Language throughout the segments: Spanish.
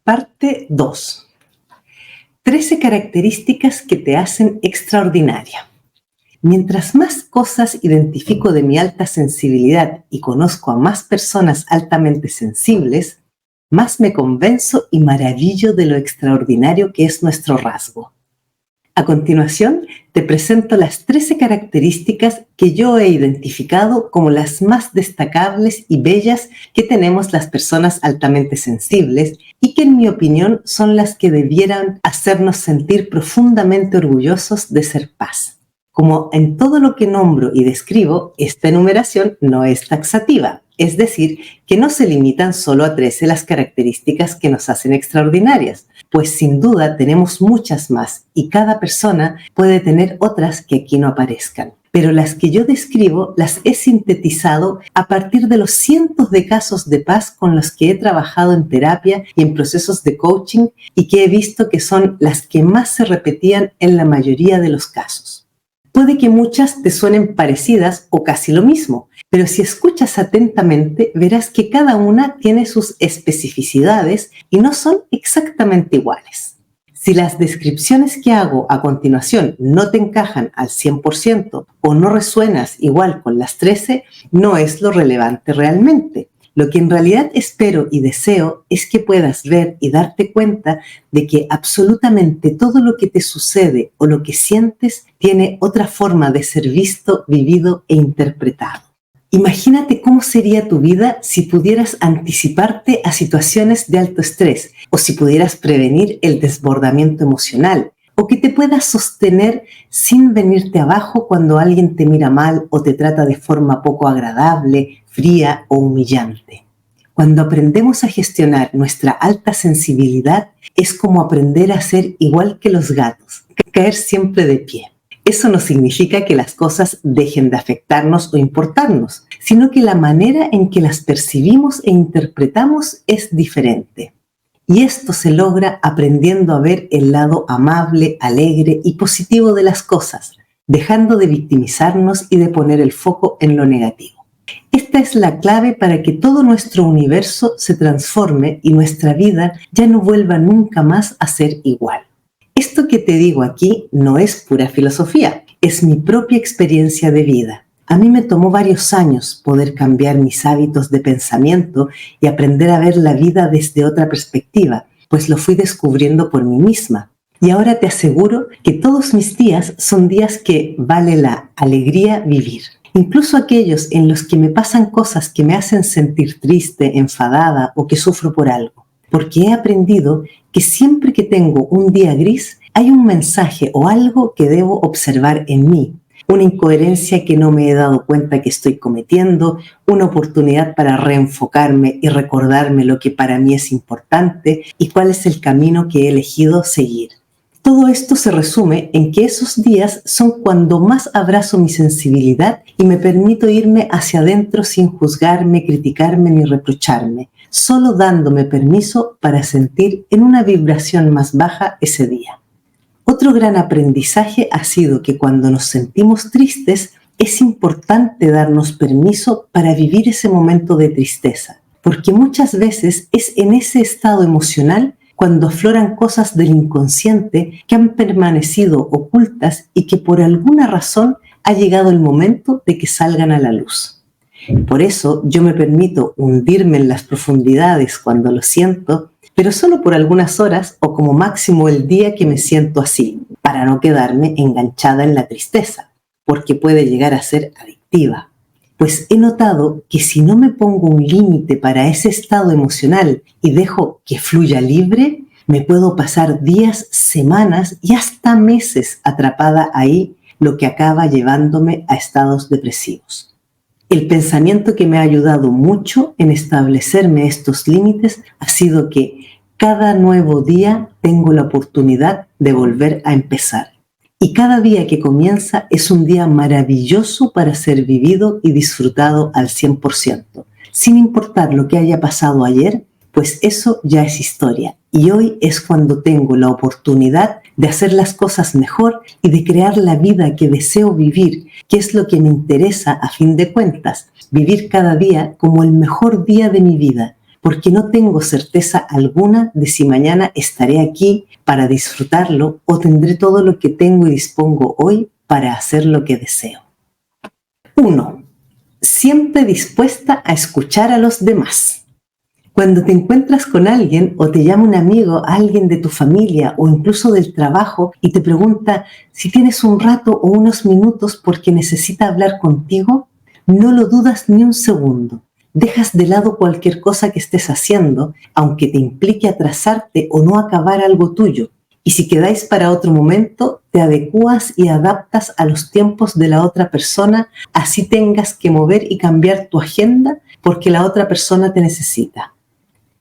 Parte 2. 13 características que te hacen extraordinaria. Mientras más cosas identifico de mi alta sensibilidad y conozco a más personas altamente sensibles, más me convenzo y maravillo de lo extraordinario que es nuestro rasgo. A continuación, te presento las 13 características que yo he identificado como las más destacables y bellas que tenemos las personas altamente sensibles y que, en mi opinión, son las que debieran hacernos sentir profundamente orgullosos de ser paz. Como en todo lo que nombro y describo, esta enumeración no es taxativa, es decir, que no se limitan solo a 13 las características que nos hacen extraordinarias, pues sin duda tenemos muchas más y cada persona puede tener otras que aquí no aparezcan. Pero las que yo describo las he sintetizado a partir de los cientos de casos de paz con los que he trabajado en terapia y en procesos de coaching y que he visto que son las que más se repetían en la mayoría de los casos. Puede que muchas te suenen parecidas o casi lo mismo, pero si escuchas atentamente verás que cada una tiene sus especificidades y no son exactamente iguales. Si las descripciones que hago a continuación no te encajan al 100% o no resuenas igual con las 13, no es lo relevante realmente. Lo que en realidad espero y deseo es que puedas ver y darte cuenta de que absolutamente todo lo que te sucede o lo que sientes tiene otra forma de ser visto, vivido e interpretado. Imagínate cómo sería tu vida si pudieras anticiparte a situaciones de alto estrés o si pudieras prevenir el desbordamiento emocional o que te puedas sostener sin venirte abajo cuando alguien te mira mal o te trata de forma poco agradable, fría o humillante. Cuando aprendemos a gestionar nuestra alta sensibilidad es como aprender a ser igual que los gatos, caer siempre de pie. Eso no significa que las cosas dejen de afectarnos o importarnos, sino que la manera en que las percibimos e interpretamos es diferente. Y esto se logra aprendiendo a ver el lado amable, alegre y positivo de las cosas, dejando de victimizarnos y de poner el foco en lo negativo. Esta es la clave para que todo nuestro universo se transforme y nuestra vida ya no vuelva nunca más a ser igual. Esto que te digo aquí no es pura filosofía, es mi propia experiencia de vida. A mí me tomó varios años poder cambiar mis hábitos de pensamiento y aprender a ver la vida desde otra perspectiva, pues lo fui descubriendo por mí misma. Y ahora te aseguro que todos mis días son días que vale la alegría vivir. Incluso aquellos en los que me pasan cosas que me hacen sentir triste, enfadada o que sufro por algo. Porque he aprendido que siempre que tengo un día gris, hay un mensaje o algo que debo observar en mí. Una incoherencia que no me he dado cuenta que estoy cometiendo, una oportunidad para reenfocarme y recordarme lo que para mí es importante y cuál es el camino que he elegido seguir. Todo esto se resume en que esos días son cuando más abrazo mi sensibilidad y me permito irme hacia adentro sin juzgarme, criticarme ni reprocharme, solo dándome permiso para sentir en una vibración más baja ese día. Otro gran aprendizaje ha sido que cuando nos sentimos tristes es importante darnos permiso para vivir ese momento de tristeza, porque muchas veces es en ese estado emocional cuando afloran cosas del inconsciente que han permanecido ocultas y que por alguna razón ha llegado el momento de que salgan a la luz. Por eso yo me permito hundirme en las profundidades cuando lo siento, pero solo por algunas horas o como máximo el día que me siento así, para no quedarme enganchada en la tristeza, porque puede llegar a ser adictiva. Pues he notado que si no me pongo un límite para ese estado emocional y dejo que fluya libre, me puedo pasar días, semanas y hasta meses atrapada ahí, lo que acaba llevándome a estados depresivos. El pensamiento que me ha ayudado mucho en establecerme estos límites ha sido que cada nuevo día tengo la oportunidad de volver a empezar. Y cada día que comienza es un día maravilloso para ser vivido y disfrutado al 100%, sin importar lo que haya pasado ayer, pues eso ya es historia. Y hoy es cuando tengo la oportunidad de hacer las cosas mejor y de crear la vida que deseo vivir, que es lo que me interesa a fin de cuentas, vivir cada día como el mejor día de mi vida, porque no tengo certeza alguna de si mañana estaré aquí para disfrutarlo o tendré todo lo que tengo y dispongo hoy para hacer lo que deseo. 1. Siempre dispuesta a escuchar a los demás. Cuando te encuentras con alguien o te llama un amigo, alguien de tu familia o incluso del trabajo y te pregunta si tienes un rato o unos minutos porque necesita hablar contigo, no lo dudas ni un segundo. Dejas de lado cualquier cosa que estés haciendo, aunque te implique atrasarte o no acabar algo tuyo. Y si quedáis para otro momento, te adecuas y adaptas a los tiempos de la otra persona, así tengas que mover y cambiar tu agenda porque la otra persona te necesita.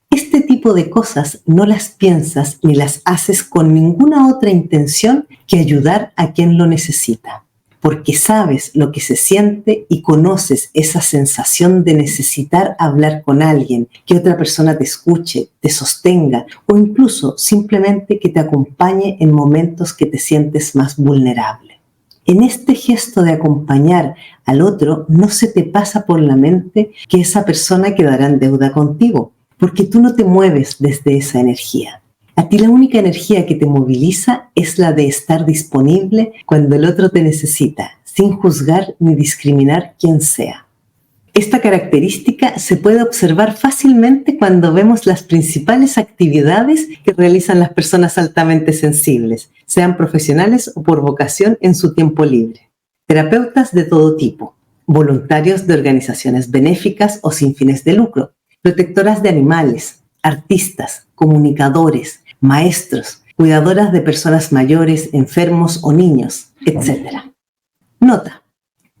Este tipo de cosas no las piensas ni las haces con ninguna otra intención que ayudar a quien lo necesita, porque sabes lo que se siente y conoces esa sensación de necesitar hablar con alguien, que otra persona te escuche, te sostenga o incluso simplemente que te acompañe en momentos que te sientes más vulnerable. En este gesto de acompañar al otro no se te pasa por la mente que esa persona quedará en deuda contigo, porque tú no te mueves desde esa energía. A ti la única energía que te moviliza es la de estar disponible cuando el otro te necesita, sin juzgar ni discriminar quién sea. Esta característica se puede observar fácilmente cuando vemos las principales actividades que realizan las personas altamente sensibles, sean profesionales o por vocación en su tiempo libre. Terapeutas de todo tipo, voluntarios de organizaciones benéficas o sin fines de lucro, protectoras de animales, artistas, comunicadores, maestros, cuidadoras de personas mayores, enfermos o niños, etc. Nota: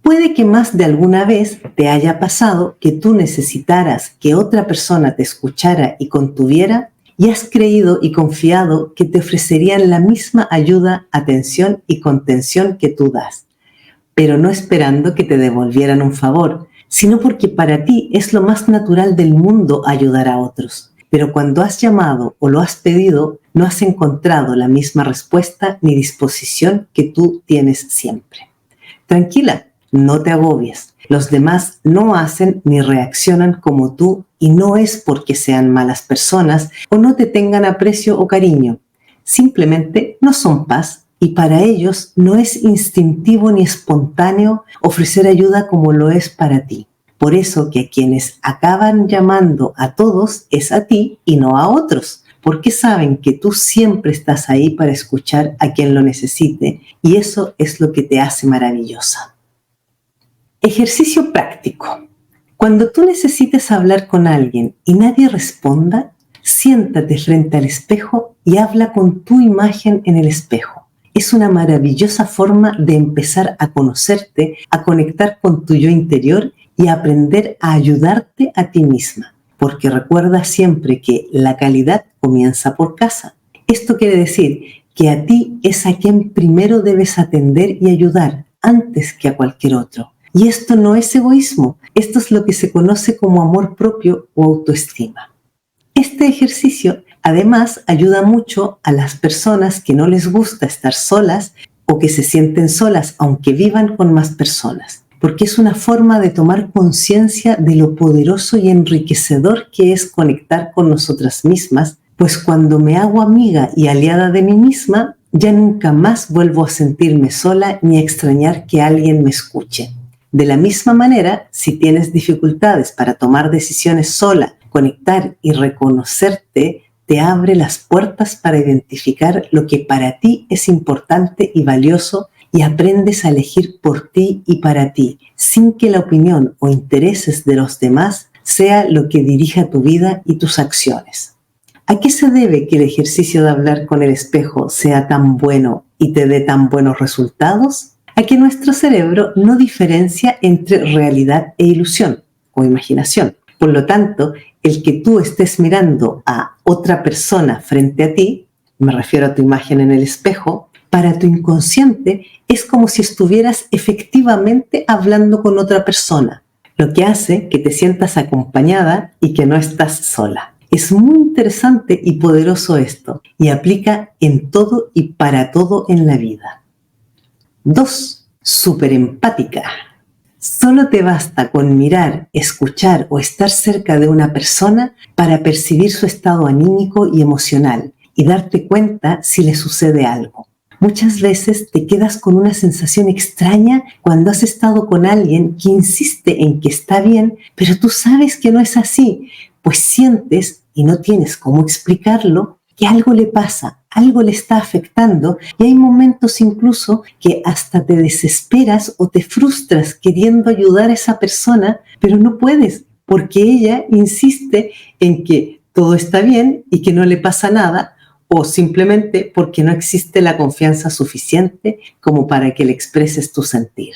puede que más de alguna vez te haya pasado que tú necesitaras que otra persona te escuchara y contuviera y has creído y confiado que te ofrecerían la misma ayuda, atención y contención que tú das, pero no esperando que te devolvieran un favor, sino porque para ti es lo más natural del mundo ayudar a otros. Pero cuando has llamado o lo has pedido, no has encontrado la misma respuesta ni disposición que tú tienes siempre. Tranquila, no te agobies. Los demás no hacen ni reaccionan como tú y no es porque sean malas personas o no te tengan aprecio o cariño. Simplemente no son paz y para ellos no es instintivo ni espontáneo ofrecer ayuda como lo es para ti. Por eso que a quienes acaban llamando a todos es a ti y no a otros, porque saben que tú siempre estás ahí para escuchar a quien lo necesite y eso es lo que te hace maravillosa. Ejercicio práctico. Cuando tú necesites hablar con alguien y nadie responda, siéntate frente al espejo y habla con tu imagen en el espejo. Es una maravillosa forma de empezar a conocerte, a conectar con tu yo interior y a aprender a ayudarte a ti misma. Porque recuerda siempre que la calidad comienza por casa. Esto quiere decir que a ti es a quien primero debes atender y ayudar antes que a cualquier otro. Y esto no es egoísmo, esto es lo que se conoce como amor propio o autoestima. Este ejercicio además ayuda mucho a las personas que no les gusta estar solas o que se sienten solas aunque vivan con más personas, porque es una forma de tomar conciencia de lo poderoso y enriquecedor que es conectar con nosotras mismas, pues cuando me hago amiga y aliada de mí misma, ya nunca más vuelvo a sentirme sola ni a extrañar que alguien me escuche. De la misma manera, si tienes dificultades para tomar decisiones sola, conectar y reconocerte, te abre las puertas para identificar lo que para ti es importante y valioso y aprendes a elegir por ti y para ti, sin que la opinión o intereses de los demás sea lo que dirija tu vida y tus acciones. ¿A qué se debe que el ejercicio de hablar con el espejo sea tan bueno y te dé tan buenos resultados? A que nuestro cerebro no diferencia entre realidad e ilusión o imaginación. Por lo tanto, el que tú estés mirando a otra persona frente a ti, me refiero a tu imagen en el espejo, para tu inconsciente es como si estuvieras efectivamente hablando con otra persona, lo que hace que te sientas acompañada y que no estás sola. Es muy interesante y poderoso esto, y aplica en todo y para todo en la vida. 2. Súper empática. Solo te basta con mirar, escuchar o estar cerca de una persona para percibir su estado anímico y emocional y darte cuenta si le sucede algo. Muchas veces te quedas con una sensación extraña cuando has estado con alguien que insiste en que está bien, pero tú sabes que no es así, pues sientes, y no tienes cómo explicarlo, que algo le pasa, algo le está afectando, y hay momentos incluso que hasta te desesperas o te frustras queriendo ayudar a esa persona, pero no puedes, porque ella insiste en que todo está bien y que no le pasa nada, o simplemente porque no existe la confianza suficiente como para que le expreses tu sentir.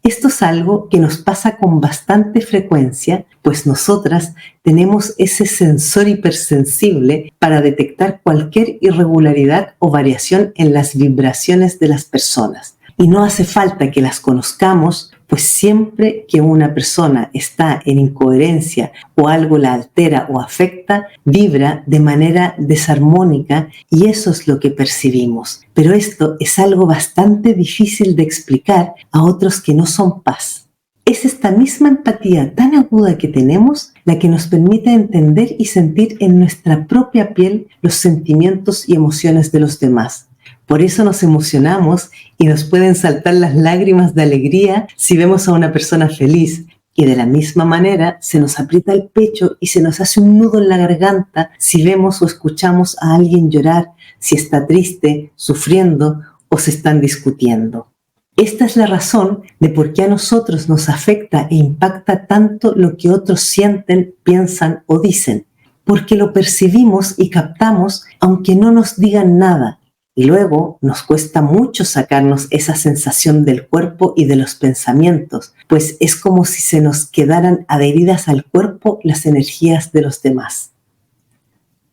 Esto es algo que nos pasa con bastante frecuencia, pues nosotras tenemos ese sensor hipersensible para detectar cualquier irregularidad o variación en las vibraciones de las personas. Y no hace falta que las conozcamos, pues siempre que una persona está en incoherencia o algo la altera o afecta, vibra de manera desarmónica y eso es lo que percibimos. Pero esto es algo bastante difícil de explicar a otros que no son paz. Es esta misma empatía tan aguda que tenemos la que nos permite entender y sentir en nuestra propia piel los sentimientos y emociones de los demás. Por eso nos emocionamos y nos pueden saltar las lágrimas de alegría si vemos a una persona feliz. Y de la misma manera se nos aprieta el pecho y se nos hace un nudo en la garganta si vemos o escuchamos a alguien llorar, si está triste, sufriendo o se están discutiendo. Esta es la razón de por qué a nosotros nos afecta e impacta tanto lo que otros sienten, piensan o dicen. Porque lo percibimos y captamos aunque no nos digan nada. Y luego nos cuesta mucho sacarnos esa sensación del cuerpo y de los pensamientos, pues es como si se nos quedaran adheridas al cuerpo las energías de los demás.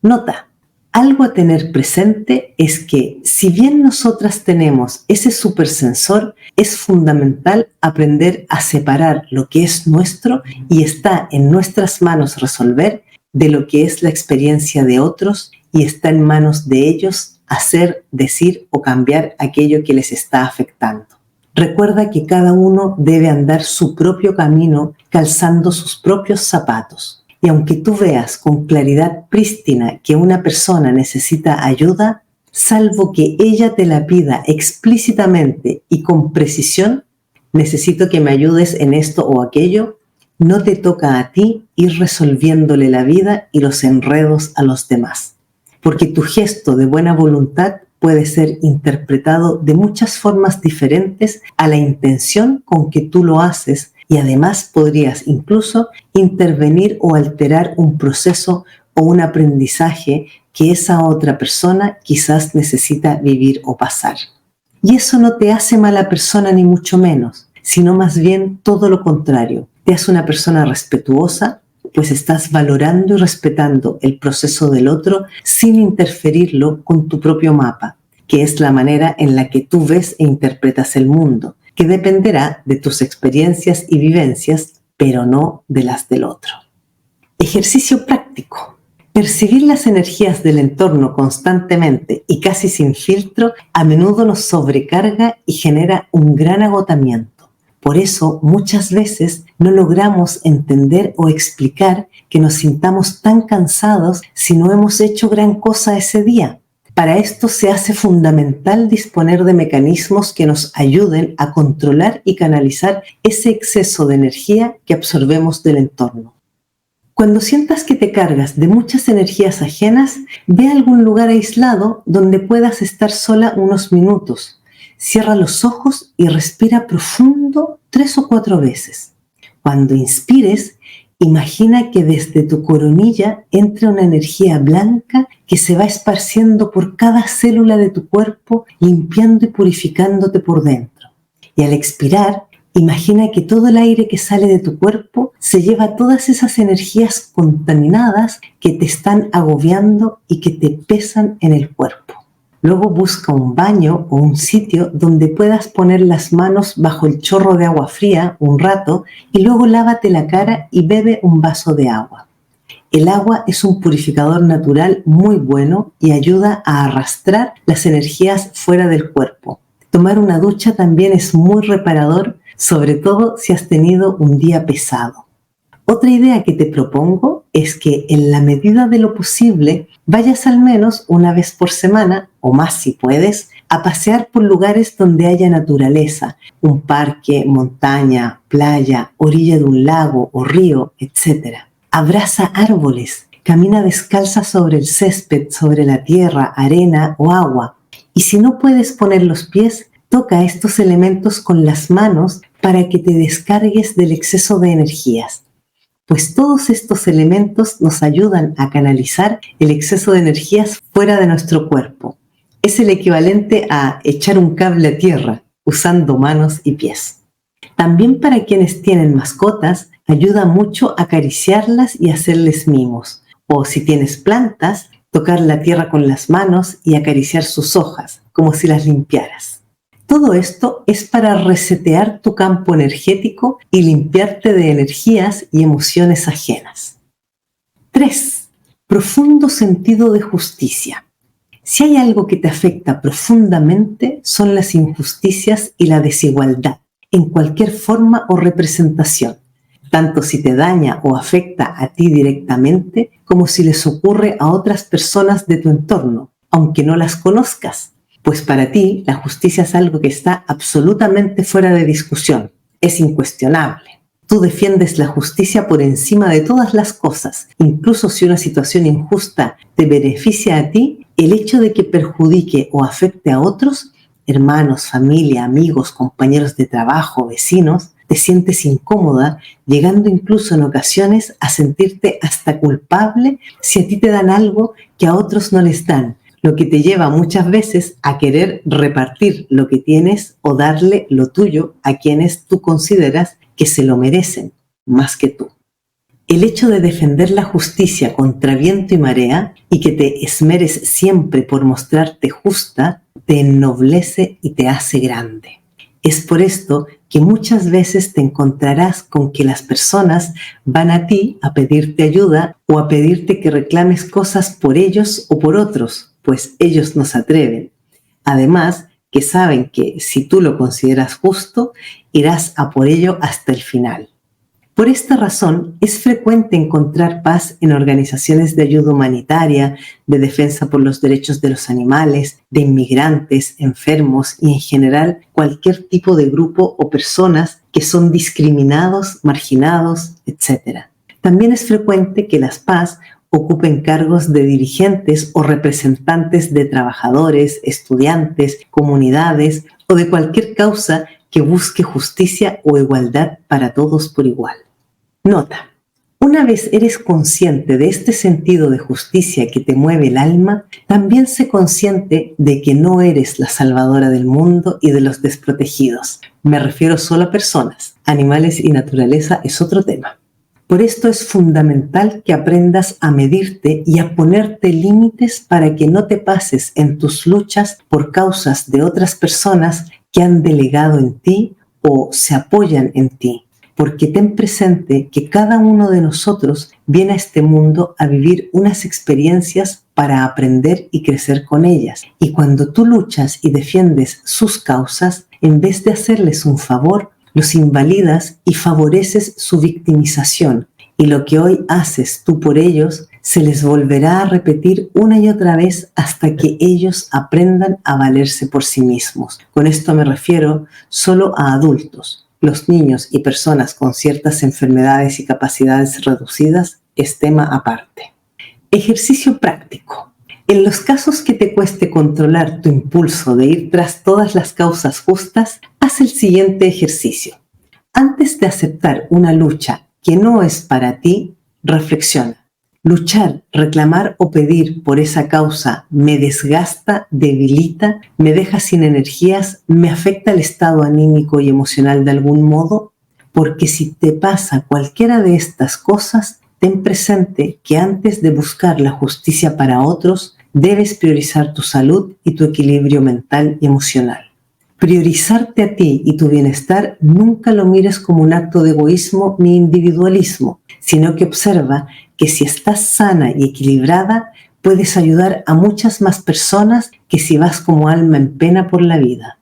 Nota, algo a tener presente es que si bien nosotras tenemos ese supersensor, es fundamental aprender a separar lo que es nuestro y está en nuestras manos resolver de lo que es la experiencia de otros y está en manos de ellos hacer, decir o cambiar aquello que les está afectando. Recuerda que cada uno debe andar su propio camino calzando sus propios zapatos. Y aunque tú veas con claridad prístina que una persona necesita ayuda, salvo que ella te la pida explícitamente y con precisión, necesito que me ayudes en esto o aquello, no te toca a ti ir resolviéndole la vida y los enredos a los demás. Porque tu gesto de buena voluntad puede ser interpretado de muchas formas diferentes a la intención con que tú lo haces y además podrías incluso intervenir o alterar un proceso o un aprendizaje que esa otra persona quizás necesita vivir o pasar. Y eso no te hace mala persona ni mucho menos, sino más bien todo lo contrario. Te hace una persona respetuosa, pues estás valorando y respetando el proceso del otro sin interferirlo con tu propio mapa, que es la manera en la que tú ves e interpretas el mundo, que dependerá de tus experiencias y vivencias, pero no de las del otro. Ejercicio práctico. Percibir las energías del entorno constantemente y casi sin filtro a menudo nos sobrecarga y genera un gran agotamiento. Por eso, muchas veces no logramos entender o explicar que nos sintamos tan cansados si no hemos hecho gran cosa ese día. Para esto se hace fundamental disponer de mecanismos que nos ayuden a controlar y canalizar ese exceso de energía que absorbemos del entorno. Cuando sientas que te cargas de muchas energías ajenas, ve a algún lugar aislado donde puedas estar sola unos minutos. Cierra los ojos y respira profundo 3 o 4 veces. Cuando inspires, imagina que desde tu coronilla entra una energía blanca que se va esparciendo por cada célula de tu cuerpo, limpiando y purificándote por dentro. Y al expirar, imagina que todo el aire que sale de tu cuerpo se lleva todas esas energías contaminadas que te están agobiando y que te pesan en el cuerpo. Luego busca un baño o un sitio donde puedas poner las manos bajo el chorro de agua fría un rato y luego lávate la cara y bebe un vaso de agua. El agua es un purificador natural muy bueno y ayuda a arrastrar las energías fuera del cuerpo. Tomar una ducha también es muy reparador sobre todo si has tenido un día pesado. Otra idea que te propongo es que en la medida de lo posible vayas al menos una vez por semana, o más si puedes, a pasear por lugares donde haya naturaleza, un parque, montaña, playa, orilla de un lago o río, etc. Abraza árboles, camina descalza sobre el césped, sobre la tierra, arena o agua. Y si no puedes poner los pies, toca estos elementos con las manos para que te descargues del exceso de energías. Pues todos estos elementos nos ayudan a canalizar el exceso de energías fuera de nuestro cuerpo. Es el equivalente a echar un cable a tierra usando manos y pies. También para quienes tienen mascotas, ayuda mucho acariciarlas y hacerles mimos. O si tienes plantas, tocar la tierra con las manos y acariciar sus hojas, como si las limpiaras. Todo esto es para resetear tu campo energético y limpiarte de energías y emociones ajenas. 3. Profundo sentido de justicia. Si hay algo que te afecta profundamente, son las injusticias y la desigualdad, en cualquier forma o representación, tanto si te daña o afecta a ti directamente, como si les ocurre a otras personas de tu entorno, aunque no las conozcas. Pues para ti la justicia es algo que está absolutamente fuera de discusión, es incuestionable. Tú defiendes la justicia por encima de todas las cosas, incluso si una situación injusta te beneficia a ti, el hecho de que perjudique o afecte a otros, hermanos, familia, amigos, compañeros de trabajo, vecinos, te sientes incómoda, llegando incluso en ocasiones a sentirte hasta culpable si a ti te dan algo que a otros no les dan, lo que te lleva muchas veces a querer repartir lo que tienes o darle lo tuyo a quienes tú consideras que se lo merecen más que tú. El hecho de defender la justicia contra viento y marea y que te esmeres siempre por mostrarte justa, te ennoblece y te hace grande. Es por esto que muchas veces te encontrarás con que las personas van a ti a pedirte ayuda o a pedirte que reclames cosas por ellos o por otros, pues ellos no se atreven. Además, que saben que si tú lo consideras justo, irás a por ello hasta el final. Por esta razón, es frecuente encontrar paz en organizaciones de ayuda humanitaria, de defensa por los derechos de los animales, de inmigrantes, enfermos y en general cualquier tipo de grupo o personas que son discriminados, marginados, etc. También es frecuente que las PAS ocupen cargos de dirigentes o representantes de trabajadores, estudiantes, comunidades o de cualquier causa que busque justicia o igualdad para todos por igual. Nota: una vez eres consciente de este sentido de justicia que te mueve el alma, también sé consciente de que no eres la salvadora del mundo y de los desprotegidos. Me refiero solo a personas. Animales y naturaleza es otro tema. Por esto es fundamental que aprendas a medirte y a ponerte límites para que no te pases en tus luchas por causas de otras personas que han delegado en ti o se apoyan en ti. Porque ten presente que cada uno de nosotros viene a este mundo a vivir unas experiencias para aprender y crecer con ellas. Y cuando tú luchas y defiendes sus causas, en vez de hacerles un favor, los invalidas y favoreces su victimización. Y lo que hoy haces tú por ellos, se les volverá a repetir una y otra vez hasta que ellos aprendan a valerse por sí mismos. Con esto me refiero solo a adultos. Los niños y personas con ciertas enfermedades y capacidades reducidas es tema aparte. Ejercicio práctico. En los casos que te cueste controlar tu impulso de ir tras todas las causas justas, haz el siguiente ejercicio. Antes de aceptar una lucha que no es para ti, reflexiona. Luchar, reclamar o pedir por esa causa me desgasta, debilita, me deja sin energías, me afecta el estado anímico y emocional de algún modo. Porque si te pasa cualquiera de estas cosas, ten presente que antes de buscar la justicia para otros, debes priorizar tu salud y tu equilibrio mental y emocional. Priorizarte a ti y tu bienestar nunca lo mires como un acto de egoísmo ni individualismo, sino que observa que si estás sana y equilibrada, puedes ayudar a muchas más personas que si vas como alma en pena por la vida.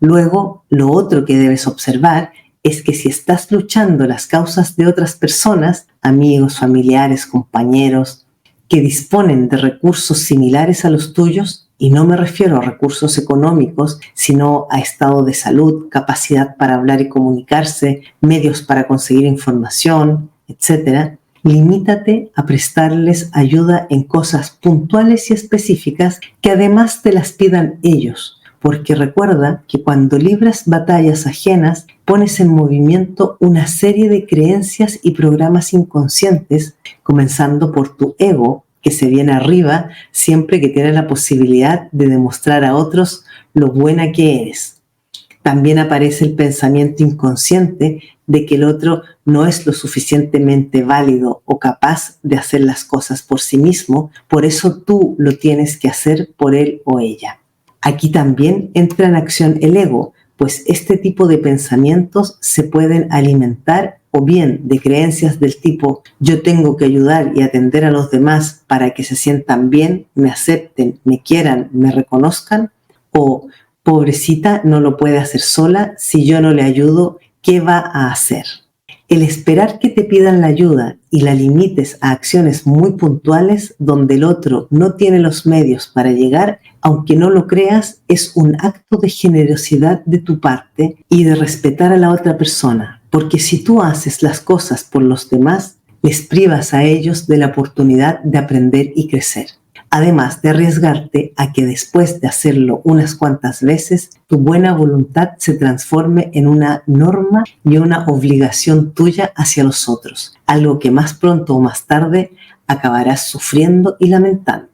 Luego, lo otro que debes observar es que si estás luchando las causas de otras personas, amigos, familiares, compañeros, que disponen de recursos similares a los tuyos, y no me refiero a recursos económicos, sino a estado de salud, capacidad para hablar y comunicarse, medios para conseguir información, etc., limítate a prestarles ayuda en cosas puntuales y específicas que además te las pidan ellos, porque recuerda que cuando libras batallas ajenas, pones en movimiento una serie de creencias y programas inconscientes, comenzando por tu ego, que se viene arriba siempre que tiene la posibilidad de demostrar a otros lo buena que eres. También aparece el pensamiento inconsciente de que el otro no es lo suficientemente válido o capaz de hacer las cosas por sí mismo, por eso tú lo tienes que hacer por él o ella. Aquí también entra en acción el ego, pues este tipo de pensamientos se pueden alimentar o bien de creencias del tipo yo tengo que ayudar y atender a los demás para que se sientan bien, me acepten, me quieran, me reconozcan, o pobrecita no lo puede hacer sola, si yo no le ayudo, ¿qué va a hacer? El esperar que te pidan la ayuda y la limites a acciones muy puntuales donde el otro no tiene los medios para llegar, aunque no lo creas, es un acto de generosidad de tu parte y de respetar a la otra persona, porque si tú haces las cosas por los demás, les privas a ellos de la oportunidad de aprender y crecer. Además de arriesgarte a que después de hacerlo unas cuantas veces, tu buena voluntad se transforme en una norma y una obligación tuya hacia los otros, algo que más pronto o más tarde acabarás sufriendo y lamentando.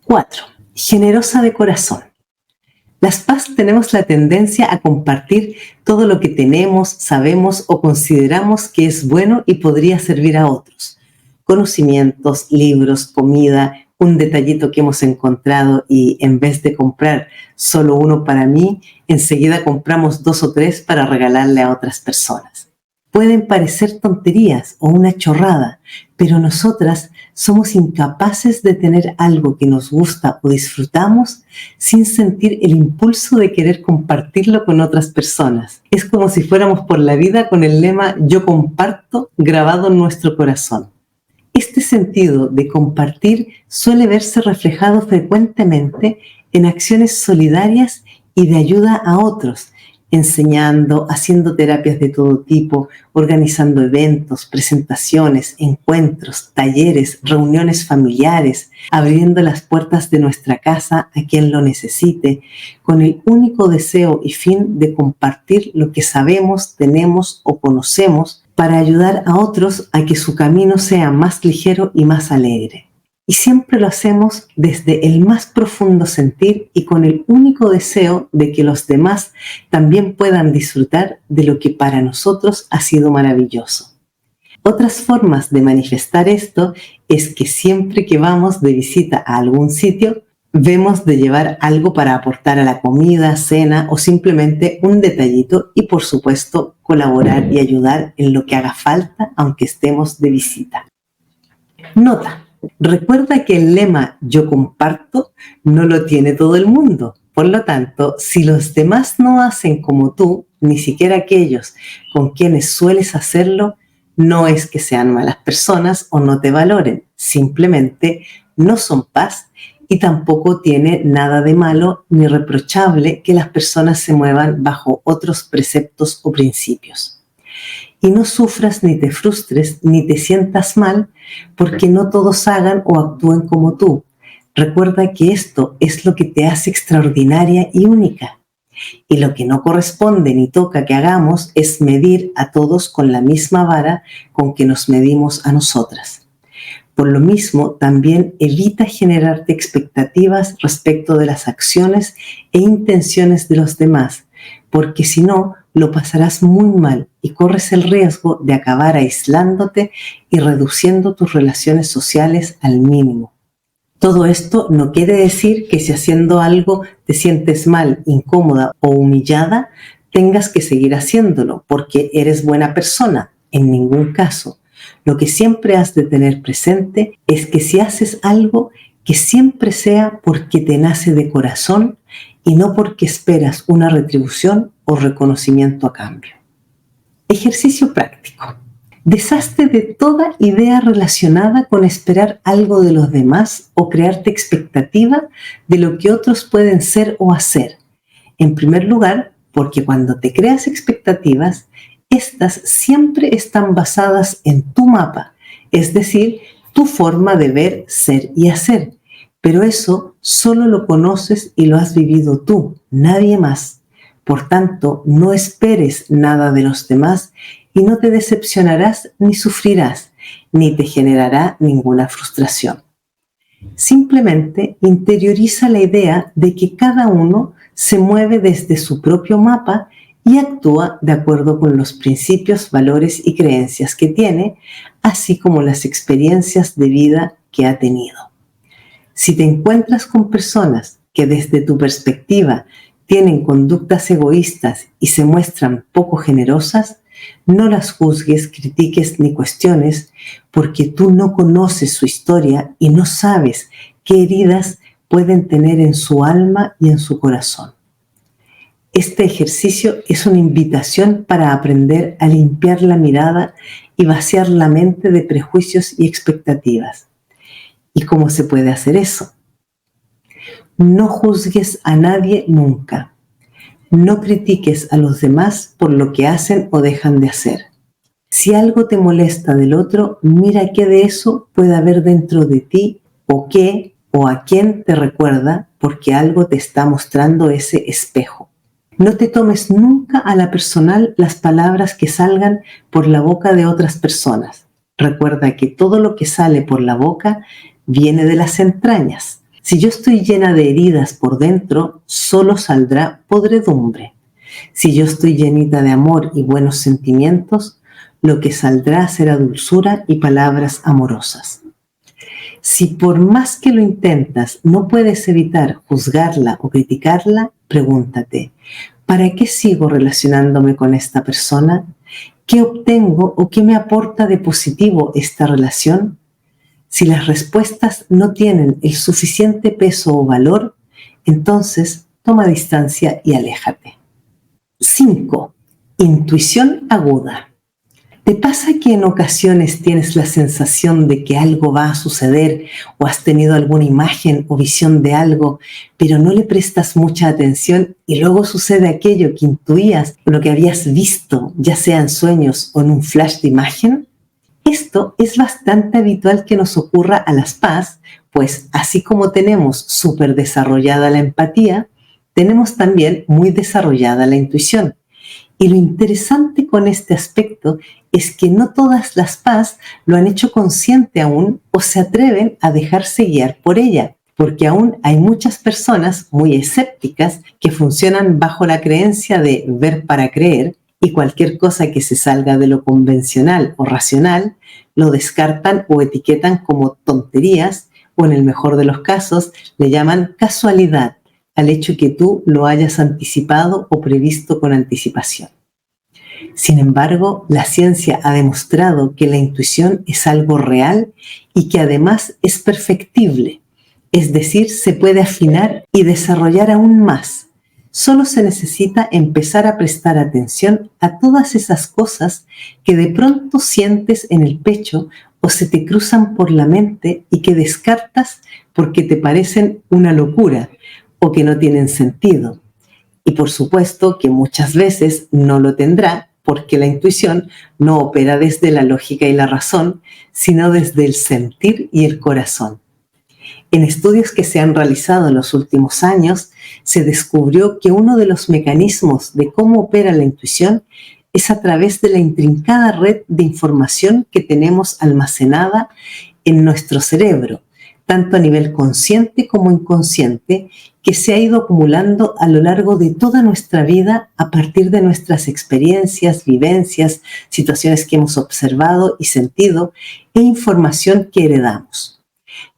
4. Generosa de corazón. Las PAS tenemos la tendencia a compartir todo lo que tenemos, sabemos o consideramos que es bueno y podría servir a otros. Conocimientos, libros, comida, un detallito que hemos encontrado y en vez de comprar solo uno para mí, enseguida compramos 2 o 3 para regalarle a otras personas. Pueden parecer tonterías o una chorrada, pero nosotras somos incapaces de tener algo que nos gusta o disfrutamos sin sentir el impulso de querer compartirlo con otras personas. Es como si fuéramos por la vida con el lema "yo comparto" grabado en nuestro corazón. Este sentido de compartir suele verse reflejado frecuentemente en acciones solidarias y de ayuda a otros, enseñando, haciendo terapias de todo tipo, organizando eventos, presentaciones, encuentros, talleres, reuniones familiares, abriendo las puertas de nuestra casa a quien lo necesite, con el único deseo y fin de compartir lo que sabemos, tenemos o conocemos para ayudar a otros a que su camino sea más ligero y más alegre. Y siempre lo hacemos desde el más profundo sentir y con el único deseo de que los demás también puedan disfrutar de lo que para nosotros ha sido maravilloso. Otras formas de manifestar esto es que siempre que vamos de visita a algún sitio, vemos de llevar algo para aportar a la comida, cena o simplemente un detallito y por supuesto colaborar y ayudar en lo que haga falta aunque estemos de visita. Nota. Recuerda que el lema "yo comparto" no lo tiene todo el mundo. Por lo tanto, si los demás no hacen como tú, ni siquiera aquellos con quienes sueles hacerlo, no es que sean malas personas o no te valoren. Simplemente no son PAS y tampoco tiene nada de malo ni reprochable que las personas se muevan bajo otros preceptos o principios. Y no sufras ni te frustres ni te sientas mal porque no todos hagan o actúen como tú. Recuerda que esto es lo que te hace extraordinaria y única. Y lo que no corresponde ni toca que hagamos es medir a todos con la misma vara con que nos medimos a nosotras. Por lo mismo, también evita generarte expectativas respecto de las acciones e intenciones de los demás, porque si no, lo pasarás muy mal y corres el riesgo de acabar aislándote y reduciendo tus relaciones sociales al mínimo. Todo esto no quiere decir que si haciendo algo te sientes mal, incómoda o humillada, tengas que seguir haciéndolo porque eres buena persona. En ningún caso. Lo que siempre has de tener presente es que si haces algo, que siempre sea porque te nace de corazón y no porque esperas una retribución o reconocimiento a cambio. Ejercicio práctico. Deshazte de toda idea relacionada con esperar algo de los demás o crearte expectativa de lo que otros pueden ser o hacer. En primer lugar, porque cuando te creas expectativas, estas siempre están basadas en tu mapa, es decir, tu forma de ver, ser y hacer. Pero eso solo lo conoces y lo has vivido tú, nadie más. Por tanto, no esperes nada de los demás y no te decepcionarás ni sufrirás, ni te generará ninguna frustración. Simplemente interioriza la idea de que cada uno se mueve desde su propio mapa y actúa de acuerdo con los principios, valores y creencias que tiene, así como las experiencias de vida que ha tenido. Si te encuentras con personas que desde tu perspectiva tienen conductas egoístas y se muestran poco generosas, no las juzgues, critiques ni cuestiones, porque tú no conoces su historia y no sabes qué heridas pueden tener en su alma y en su corazón. Este ejercicio es una invitación para aprender a limpiar la mirada y vaciar la mente de prejuicios y expectativas. ¿Y cómo se puede hacer eso? No juzgues a nadie nunca. No critiques a los demás por lo que hacen o dejan de hacer. Si algo te molesta del otro, mira qué de eso puede haber dentro de ti o qué o a quién te recuerda, porque algo te está mostrando ese espejo. No te tomes nunca a la personal las palabras que salgan por la boca de otras personas. Recuerda que todo lo que sale por la boca viene de las entrañas. Si yo estoy llena de heridas por dentro, solo saldrá podredumbre. Si yo estoy llenita de amor y buenos sentimientos, lo que saldrá será dulzura y palabras amorosas. Si por más que lo intentas no puedes evitar juzgarla o criticarla, pregúntate, ¿para qué sigo relacionándome con esta persona? ¿Qué obtengo o qué me aporta de positivo esta relación? Si las respuestas no tienen el suficiente peso o valor, entonces toma distancia y aléjate. 5. Intuición aguda. ¿Te pasa que en ocasiones tienes la sensación de que algo va a suceder o has tenido alguna imagen o visión de algo, pero no le prestas mucha atención y luego sucede aquello que intuías o lo que habías visto, ya sea en sueños o en un flash de imagen? Esto es bastante habitual que nos ocurra a las PAS, pues así como tenemos súper desarrollada la empatía, tenemos también muy desarrollada la intuición. Y lo interesante con este aspecto es que no todas las PAS lo han hecho consciente aún o se atreven a dejarse guiar por ella, porque aún hay muchas personas muy escépticas que funcionan bajo la creencia de ver para creer, y cualquier cosa que se salga de lo convencional o racional lo descartan o etiquetan como tonterías o en el mejor de los casos le llaman casualidad al hecho que tú lo hayas anticipado o previsto con anticipación. Sin embargo, la ciencia ha demostrado que la intuición es algo real y que además es perfectible, es decir, se puede afinar y desarrollar aún más. Solo se necesita empezar a prestar atención a todas esas cosas que de pronto sientes en el pecho o se te cruzan por la mente y que descartas porque te parecen una locura o que no tienen sentido. Y por supuesto que muchas veces no lo tendrá porque la intuición no opera desde la lógica y la razón, sino desde el sentir y el corazón. En estudios que se han realizado en los últimos años, se descubrió que uno de los mecanismos de cómo opera la intuición es a través de la intrincada red de información que tenemos almacenada en nuestro cerebro, tanto a nivel consciente como inconsciente, que se ha ido acumulando a lo largo de toda nuestra vida a partir de nuestras experiencias, vivencias, situaciones que hemos observado y sentido e información que heredamos.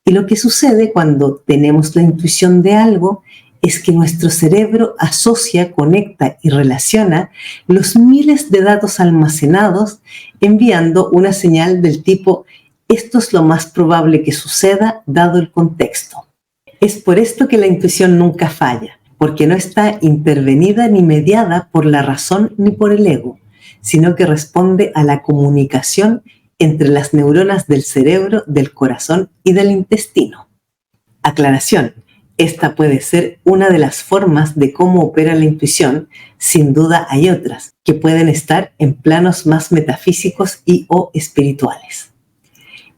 Y lo que sucede cuando tenemos la intuición de algo es que nuestro cerebro asocia, conecta y relaciona los miles de datos almacenados enviando una señal del tipo esto es lo más probable que suceda dado el contexto. Es por esto que la intuición nunca falla, porque no está intervenida ni mediada por la razón ni por el ego, sino que responde a la comunicación entre las neuronas del cerebro, del corazón y del intestino. Aclaración: esta puede ser una de las formas de cómo opera la intuición. Sin duda hay otras, que pueden estar en planos más metafísicos y o espirituales.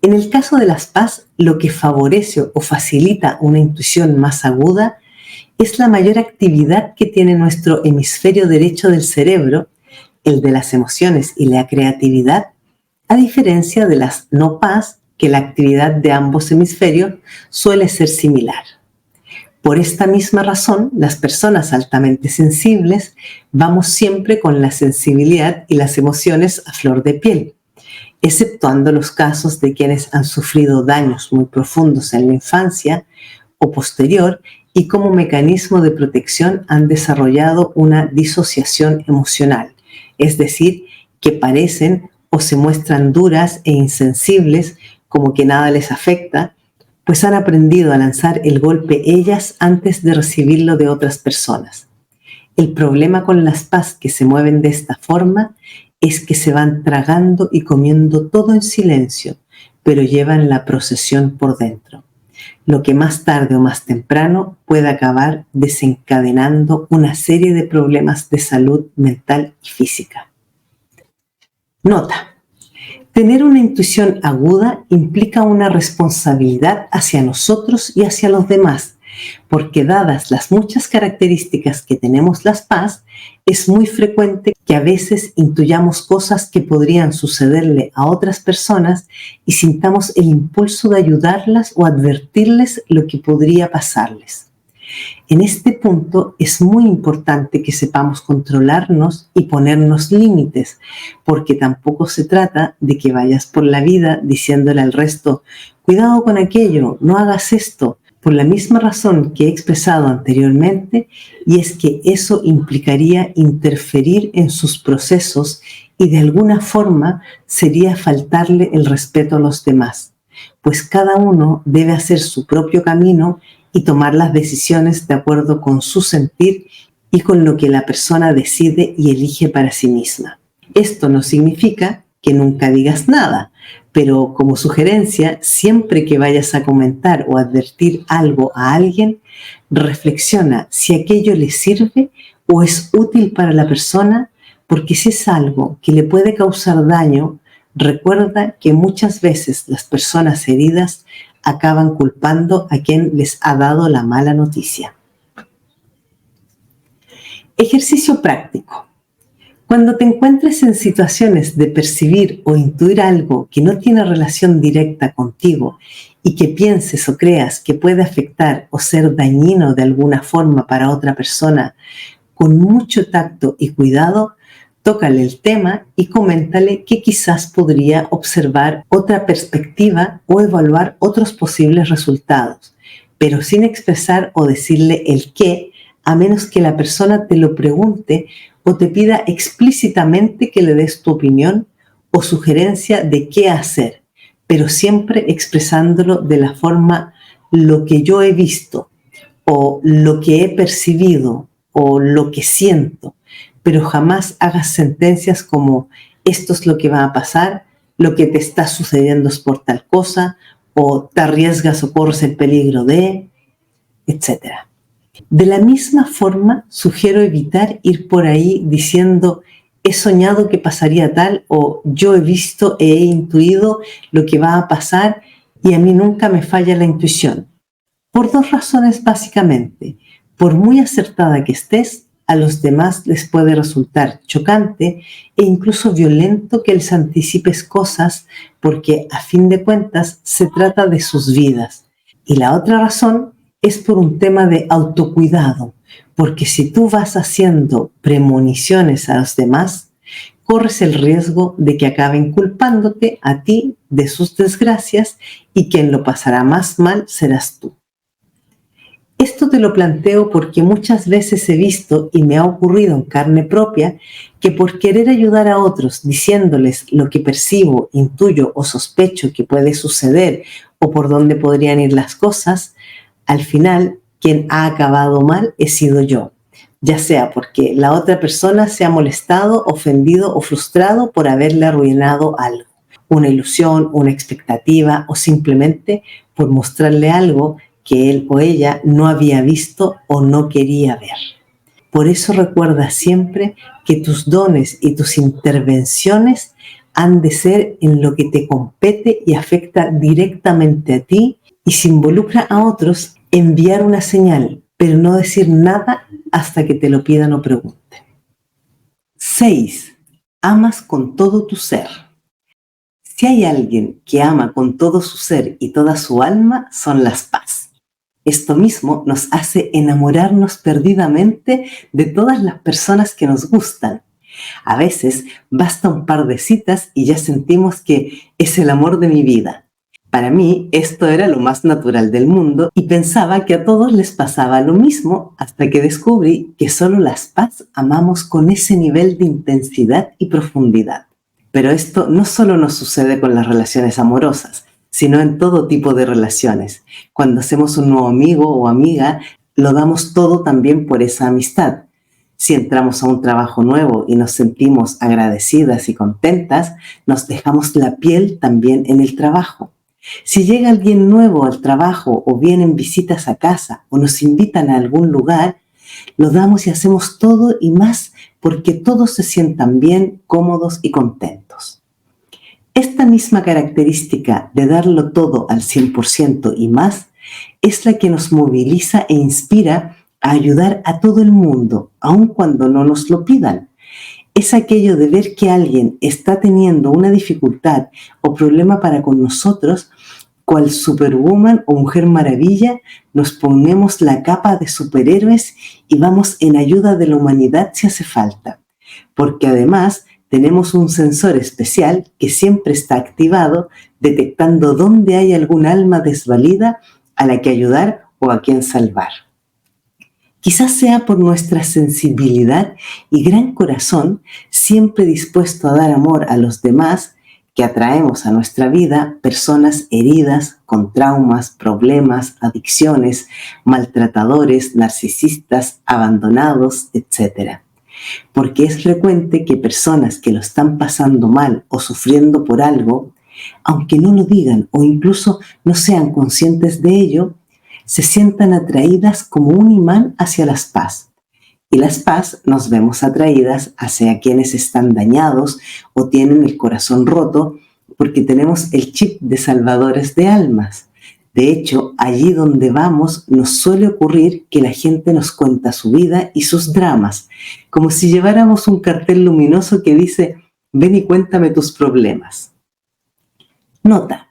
En el caso de las PAS, lo que favorece o facilita una intuición más aguda es la mayor actividad que tiene nuestro hemisferio derecho del cerebro, el de las emociones y la creatividad, a diferencia de las no PAS, que la actividad de ambos hemisferios suele ser similar. Por esta misma razón, las personas altamente sensibles vamos siempre con la sensibilidad y las emociones a flor de piel, exceptuando los casos de quienes han sufrido daños muy profundos en la infancia o posterior y como mecanismo de protección han desarrollado una disociación emocional, es decir, que parecen o se muestran duras e insensibles, como que nada les afecta, pues han aprendido a lanzar el golpe ellas antes de recibirlo de otras personas. El problema con las PAS que se mueven de esta forma es que se van tragando y comiendo todo en silencio, pero llevan la procesión por dentro, lo que más tarde o más temprano puede acabar desencadenando una serie de problemas de salud mental y física. Nota: tener una intuición aguda implica una responsabilidad hacia nosotros y hacia los demás, porque dadas las muchas características que tenemos las PAS, es muy frecuente que a veces intuyamos cosas que podrían sucederle a otras personas y sintamos el impulso de ayudarlas o advertirles lo que podría pasarles. En este punto es muy importante que sepamos controlarnos y ponernos límites, porque tampoco se trata de que vayas por la vida diciéndole al resto: cuidado con aquello, no hagas esto, por la misma razón que he expresado anteriormente, y es que eso implicaría interferir en sus procesos y de alguna forma sería faltarle el respeto a los demás, pues cada uno debe hacer su propio camino y tomar las decisiones de acuerdo con su sentir y con lo que la persona decide y elige para sí misma. Esto no significa que nunca digas nada, pero como sugerencia, siempre que vayas a comentar o advertir algo a alguien, reflexiona si aquello le sirve o es útil para la persona, porque si es algo que le puede causar daño, recuerda que muchas veces las personas heridas acaban culpando a quien les ha dado la mala noticia. Ejercicio práctico. Cuando te encuentres en situaciones de percibir o intuir algo que no tiene relación directa contigo y que pienses o creas que puede afectar o ser dañino de alguna forma para otra persona, con mucho tacto y cuidado, tócale el tema y coméntale que quizás podría observar otra perspectiva o evaluar otros posibles resultados, pero sin expresar o decirle el qué, a menos que la persona te lo pregunte o te pida explícitamente que le des tu opinión o sugerencia de qué hacer, pero siempre expresándolo de la forma lo que yo he visto o lo que he percibido o lo que siento, pero jamás hagas sentencias como esto es lo que va a pasar, lo que te está sucediendo es por tal cosa, o te arriesgas o corres el peligro de, etc. De la misma forma, sugiero evitar ir por ahí diciendo he soñado que pasaría tal o yo he visto e he intuido lo que va a pasar y a mí nunca me falla la intuición. Por dos razones básicamente. Por muy acertada que estés, a los demás les puede resultar chocante e incluso violento que les anticipes cosas porque a fin de cuentas se trata de sus vidas. Y la otra razón es por un tema de autocuidado, porque si tú vas haciendo premoniciones a los demás, corres el riesgo de que acaben culpándote a ti de sus desgracias y quien lo pasará más mal serás tú. Esto te lo planteo porque muchas veces he visto y me ha ocurrido en carne propia que por querer ayudar a otros diciéndoles lo que percibo, intuyo o sospecho que puede suceder o por dónde podrían ir las cosas, al final quien ha acabado mal he sido yo, ya sea porque la otra persona se ha molestado, ofendido o frustrado por haberle arruinado algo, una ilusión, una expectativa o simplemente por mostrarle algo que él o ella no había visto o no quería ver. Por eso recuerda siempre que tus dones y tus intervenciones han de ser en lo que te compete y afecta directamente a ti, y si involucra a otros, enviar una señal, pero no decir nada hasta que te lo pidan o pregunten. 6. Amas con todo tu ser. Si hay alguien que ama con todo su ser y toda su alma, son las Paz. Esto mismo nos hace enamorarnos perdidamente de todas las personas que nos gustan. A veces basta un par de citas y ya sentimos que es el amor de mi vida. Para mí esto era lo más natural del mundo y pensaba que a todos les pasaba lo mismo hasta que descubrí que solo las Paz amamos con ese nivel de intensidad y profundidad. Pero esto no solo nos sucede con las relaciones amorosas, sino en todo tipo de relaciones. Cuando hacemos un nuevo amigo o amiga, lo damos todo también por esa amistad. Si entramos a un trabajo nuevo y nos sentimos agradecidas y contentas, nos dejamos la piel también en el trabajo. Si llega alguien nuevo al trabajo o vienen visitas a casa o nos invitan a algún lugar, lo damos y hacemos todo y más porque todos se sientan bien, cómodos y contentos. Esta misma característica de darlo todo al 100% y más es la que nos moviliza e inspira a ayudar a todo el mundo, aun cuando no nos lo pidan. Es aquello de ver que alguien está teniendo una dificultad o problema para con nosotros, cual Superwoman o Mujer Maravilla, nos ponemos la capa de superhéroes y vamos en ayuda de la humanidad si hace falta. Porque además tenemos un sensor especial que siempre está activado, detectando dónde hay algún alma desvalida a la que ayudar o a quien salvar. Quizás sea por nuestra sensibilidad y gran corazón, siempre dispuesto a dar amor a los demás, que atraemos a nuestra vida personas heridas, con traumas, problemas, adicciones, maltratadores, narcisistas, abandonados, etc. Porque es frecuente que personas que lo están pasando mal o sufriendo por algo, aunque no lo digan o incluso no sean conscientes de ello, se sientan atraídas como un imán hacia las Paz. Y las Paz nos vemos atraídas hacia quienes están dañados o tienen el corazón roto porque tenemos el chip de salvadores de almas. De hecho, allí donde vamos nos suele ocurrir que la gente nos cuenta su vida y sus dramas, como si lleváramos un cartel luminoso que dice: ven y cuéntame tus problemas. Nota: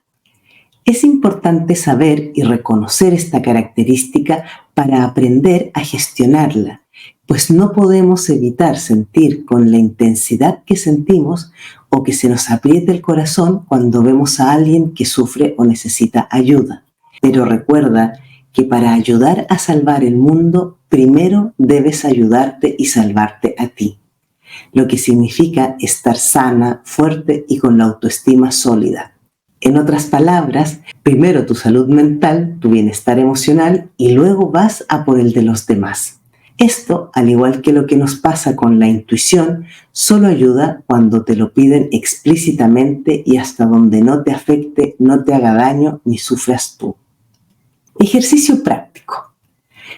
es importante saber y reconocer esta característica para aprender a gestionarla, pues no podemos evitar sentir con la intensidad que sentimos o que se nos apriete el corazón cuando vemos a alguien que sufre o necesita ayuda. Pero recuerda que para ayudar a salvar el mundo, primero debes ayudarte y salvarte a ti, lo que significa estar sana, fuerte y con la autoestima sólida. En otras palabras, primero tu salud mental, tu bienestar emocional y luego vas a por el de los demás. Esto, al igual que lo que nos pasa con la intuición, solo ayuda cuando te lo piden explícitamente y hasta donde no te afecte, no te haga daño ni sufras tú. Ejercicio práctico.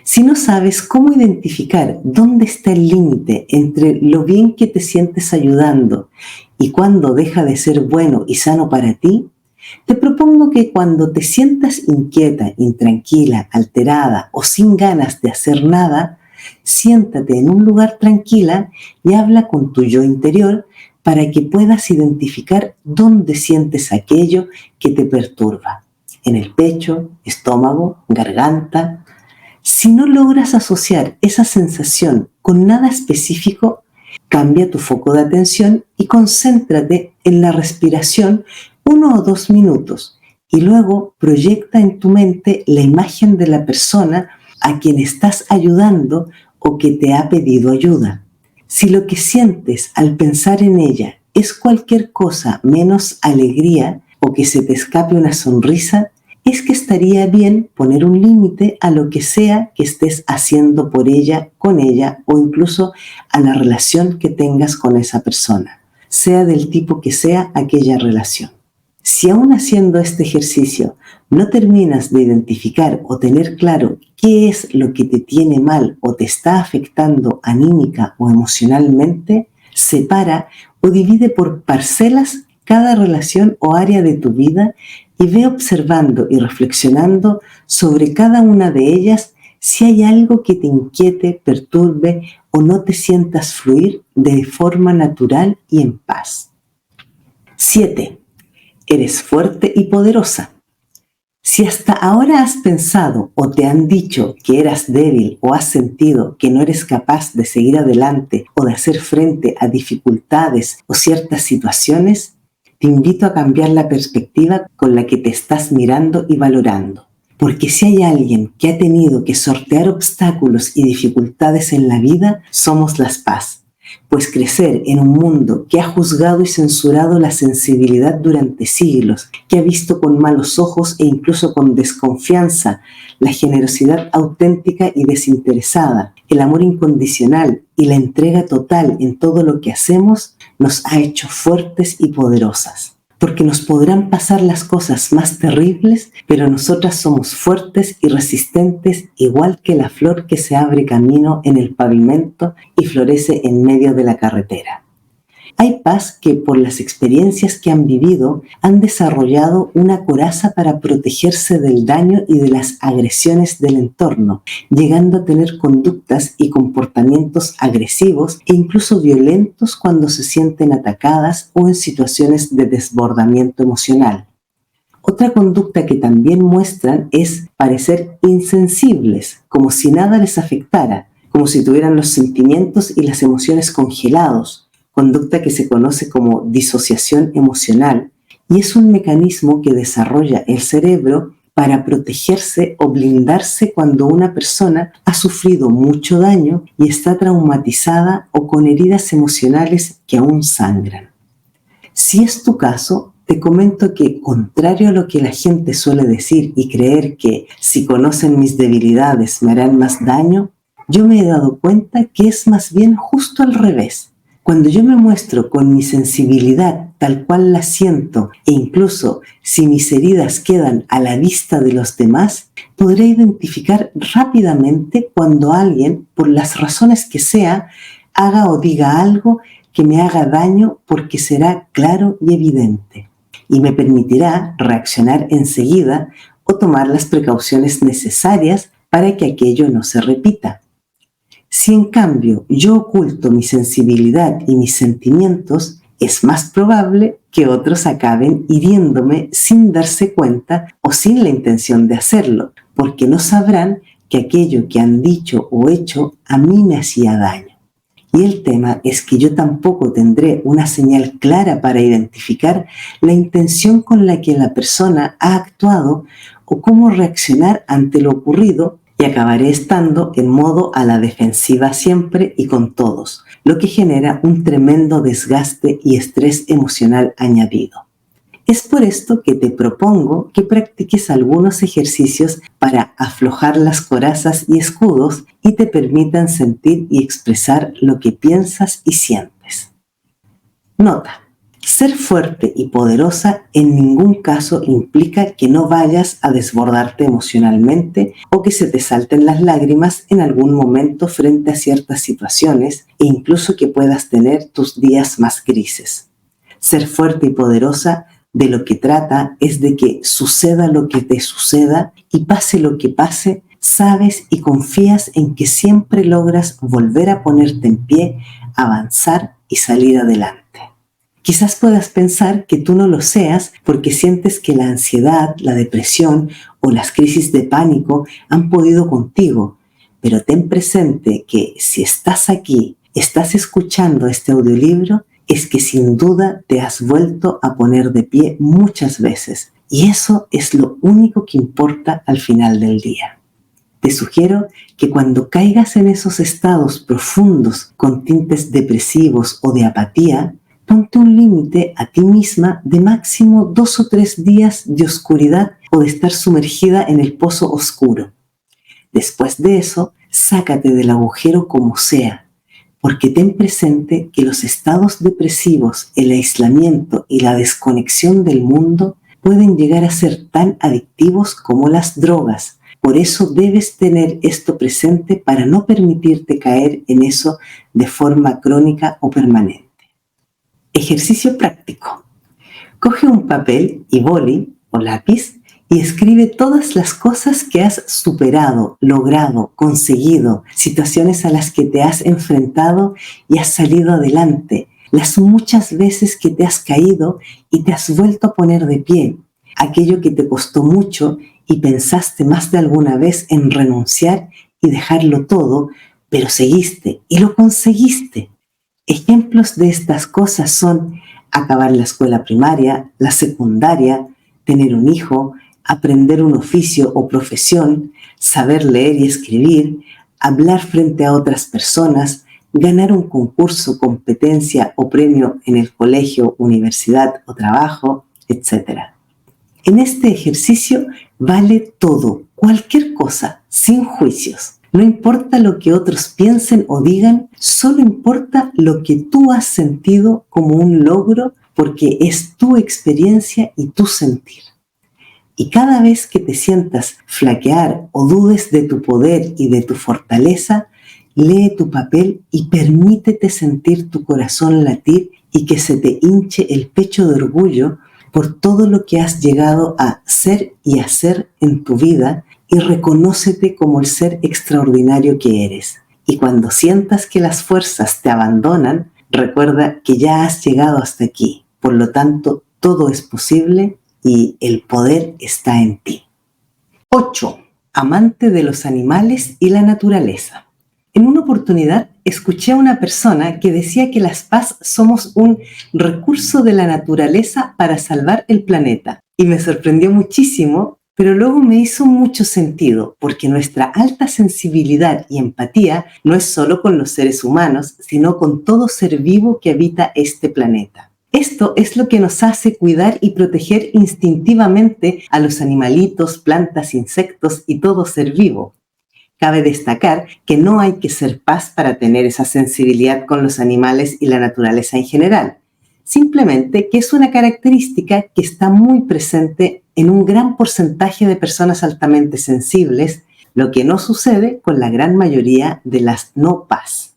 Si no sabes cómo identificar dónde está el límite entre lo bien que te sientes ayudando y cuándo deja de ser bueno y sano para ti, te propongo que cuando te sientas inquieta, intranquila, alterada o sin ganas de hacer nada, siéntate en un lugar tranquila y habla con tu yo interior para que puedas identificar dónde sientes aquello que te perturba. En el pecho, estómago, garganta. Si no logras asociar esa sensación con nada específico, cambia tu foco de atención y concéntrate en la respiración 1 o 2 minutos y luego proyecta en tu mente la imagen de la persona a quien estás ayudando o que te ha pedido ayuda. Si lo que sientes al pensar en ella es cualquier cosa menos alegría o que se te escape una sonrisa, es que estaría bien poner un límite a lo que sea que estés haciendo por ella, con ella o incluso a la relación que tengas con esa persona, sea del tipo que sea aquella relación. Si aún haciendo este ejercicio no terminas de identificar o tener claro qué es lo que te tiene mal o te está afectando anímica o emocionalmente, separa o divide por parcelas cada relación o área de tu vida y ve observando y reflexionando sobre cada una de ellas si hay algo que te inquiete, perturbe o no te sientas fluir de forma natural y en paz. 7. Eres fuerte y poderosa. Si hasta ahora has pensado o te han dicho que eras débil o has sentido que no eres capaz de seguir adelante o de hacer frente a dificultades o ciertas situaciones, te invito a cambiar la perspectiva con la que te estás mirando y valorando. Porque si hay alguien que ha tenido que sortear obstáculos y dificultades en la vida, somos las Paz. Pues crecer en un mundo que ha juzgado y censurado la sensibilidad durante siglos, que ha visto con malos ojos e incluso con desconfianza la generosidad auténtica y desinteresada, el amor incondicional y la entrega total en todo lo que hacemos, nos ha hecho fuertes y poderosas. Porque nos podrán pasar las cosas más terribles, pero nosotras somos fuertes y resistentes, igual que la flor que se abre camino en el pavimento y florece en medio de la carretera. Hay Paz que por las experiencias que han vivido han desarrollado una coraza para protegerse del daño y de las agresiones del entorno, llegando a tener conductas y comportamientos agresivos e incluso violentos cuando se sienten atacadas o en situaciones de desbordamiento emocional. Otra conducta que también muestran es parecer insensibles, como si nada les afectara, como si tuvieran los sentimientos y las emociones congelados, conducta que se conoce como disociación emocional y es un mecanismo que desarrolla el cerebro para protegerse o blindarse cuando una persona ha sufrido mucho daño y está traumatizada o con heridas emocionales que aún sangran. Si es tu caso, te comento que, contrario a lo que la gente suele decir y creer que si conocen mis debilidades me harán más daño, yo me he dado cuenta que es más bien justo al revés. Cuando yo me muestro con mi sensibilidad tal cual la siento e incluso si mis heridas quedan a la vista de los demás, podré identificar rápidamente cuando alguien, por las razones que sea, haga o diga algo que me haga daño porque será claro y evidente y me permitirá reaccionar enseguida o tomar las precauciones necesarias para que aquello no se repita. Si en cambio yo oculto mi sensibilidad y mis sentimientos, es más probable que otros acaben hiriéndome sin darse cuenta o sin la intención de hacerlo, porque no sabrán que aquello que han dicho o hecho a mí me hacía daño. Y el tema es que yo tampoco tendré una señal clara para identificar la intención con la que la persona ha actuado o cómo reaccionar ante lo ocurrido, y acabaré estando en modo a la defensiva siempre y con todos, lo que genera un tremendo desgaste y estrés emocional añadido. Es por esto que te propongo que practiques algunos ejercicios para aflojar las corazas y escudos y te permitan sentir y expresar lo que piensas y sientes. Nota. Ser fuerte y poderosa en ningún caso implica que no vayas a desbordarte emocionalmente o que se te salten las lágrimas en algún momento frente a ciertas situaciones e incluso que puedas tener tus días más grises. Ser fuerte y poderosa de lo que trata es de que suceda lo que te suceda y pase lo que pase, sabes y confías en que siempre logras volver a ponerte en pie, avanzar y salir adelante. Quizás puedas pensar que tú no lo seas porque sientes que la ansiedad, la depresión o las crisis de pánico han podido contigo, pero ten presente que si estás aquí, estás escuchando este audiolibro, es que sin duda te has vuelto a poner de pie muchas veces y eso es lo único que importa al final del día. Te sugiero que cuando caigas en esos estados profundos con tintes depresivos o de apatía, ponte un límite a ti misma de máximo 2 o 3 días de oscuridad o de estar sumergida en el pozo oscuro. Después de eso, sácate del agujero como sea, porque ten presente que los estados depresivos, el aislamiento y la desconexión del mundo pueden llegar a ser tan adictivos como las drogas. Por eso debes tener esto presente para no permitirte caer en eso de forma crónica o permanente. Ejercicio práctico. Coge un papel y boli o lápiz y escribe todas las cosas que has superado, logrado, conseguido, situaciones a las que te has enfrentado y has salido adelante, las muchas veces que te has caído y te has vuelto a poner de pie, aquello que te costó mucho y pensaste más de alguna vez en renunciar y dejarlo todo, pero seguiste y lo conseguiste. Ejemplos de estas cosas son acabar la escuela primaria, la secundaria, tener un hijo, aprender un oficio o profesión, saber leer y escribir, hablar frente a otras personas, ganar un concurso, competencia o premio en el colegio, universidad o trabajo, etc. En este ejercicio vale todo, cualquier cosa, sin juicios. No importa lo que otros piensen o digan, solo importa lo que tú has sentido como un logro porque es tu experiencia y tu sentir. Y cada vez que te sientas flaquear o dudes de tu poder y de tu fortaleza, lee tu papel y permítete sentir tu corazón latir y que se te hinche el pecho de orgullo por todo lo que has llegado a ser y hacer en tu vida y reconócete como el ser extraordinario que eres. Y cuando sientas que las fuerzas te abandonan, recuerda que ya has llegado hasta aquí. Por lo tanto, todo es posible y el poder está en ti. 8. Amante de los animales y la naturaleza. En una oportunidad escuché a una persona que decía que las PAS somos un recurso de la naturaleza para salvar el planeta. Y me sorprendió muchísimo, pero luego me hizo mucho sentido, porque nuestra alta sensibilidad y empatía no es solo con los seres humanos, sino con todo ser vivo que habita este planeta. Esto es lo que nos hace cuidar y proteger instintivamente a los animalitos, plantas, insectos y todo ser vivo. Cabe destacar que no hay que ser PAS para tener esa sensibilidad con los animales y la naturaleza en general. Simplemente que es una característica que está muy presente en un gran porcentaje de personas altamente sensibles, lo que no sucede con la gran mayoría de las no PAS.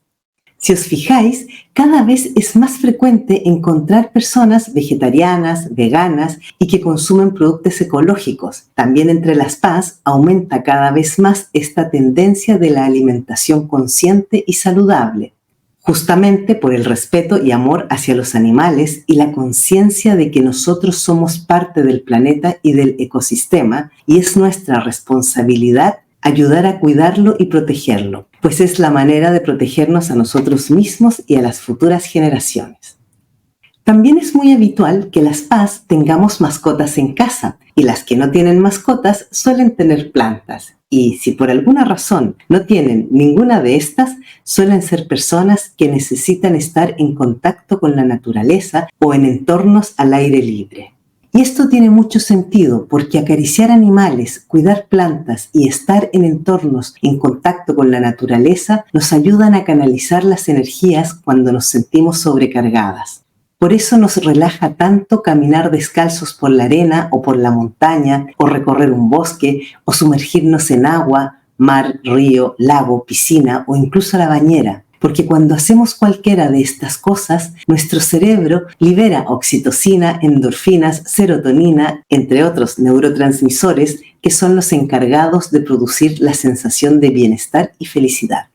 Si os fijáis, cada vez es más frecuente encontrar personas vegetarianas, veganas y que consumen productos ecológicos. También entre las PAS aumenta cada vez más esta tendencia de la alimentación consciente y saludable, justamente por el respeto y amor hacia los animales y la conciencia de que nosotros somos parte del planeta y del ecosistema y es nuestra responsabilidad ayudar a cuidarlo y protegerlo, pues es la manera de protegernos a nosotros mismos y a las futuras generaciones. También es muy habitual que las PAS tengamos mascotas en casa y las que no tienen mascotas suelen tener plantas. Y si por alguna razón no tienen ninguna de estas, suelen ser personas que necesitan estar en contacto con la naturaleza o en entornos al aire libre. Y esto tiene mucho sentido porque acariciar animales, cuidar plantas y estar en entornos en contacto con la naturaleza nos ayudan a canalizar las energías cuando nos sentimos sobrecargadas. Por eso nos relaja tanto caminar descalzos por la arena o por la montaña, o recorrer un bosque, o sumergirnos en agua, mar, río, lago, piscina o incluso la bañera. Porque cuando hacemos cualquiera de estas cosas, nuestro cerebro libera oxitocina, endorfinas, serotonina, entre otros neurotransmisores que son los encargados de producir la sensación de bienestar y felicidad.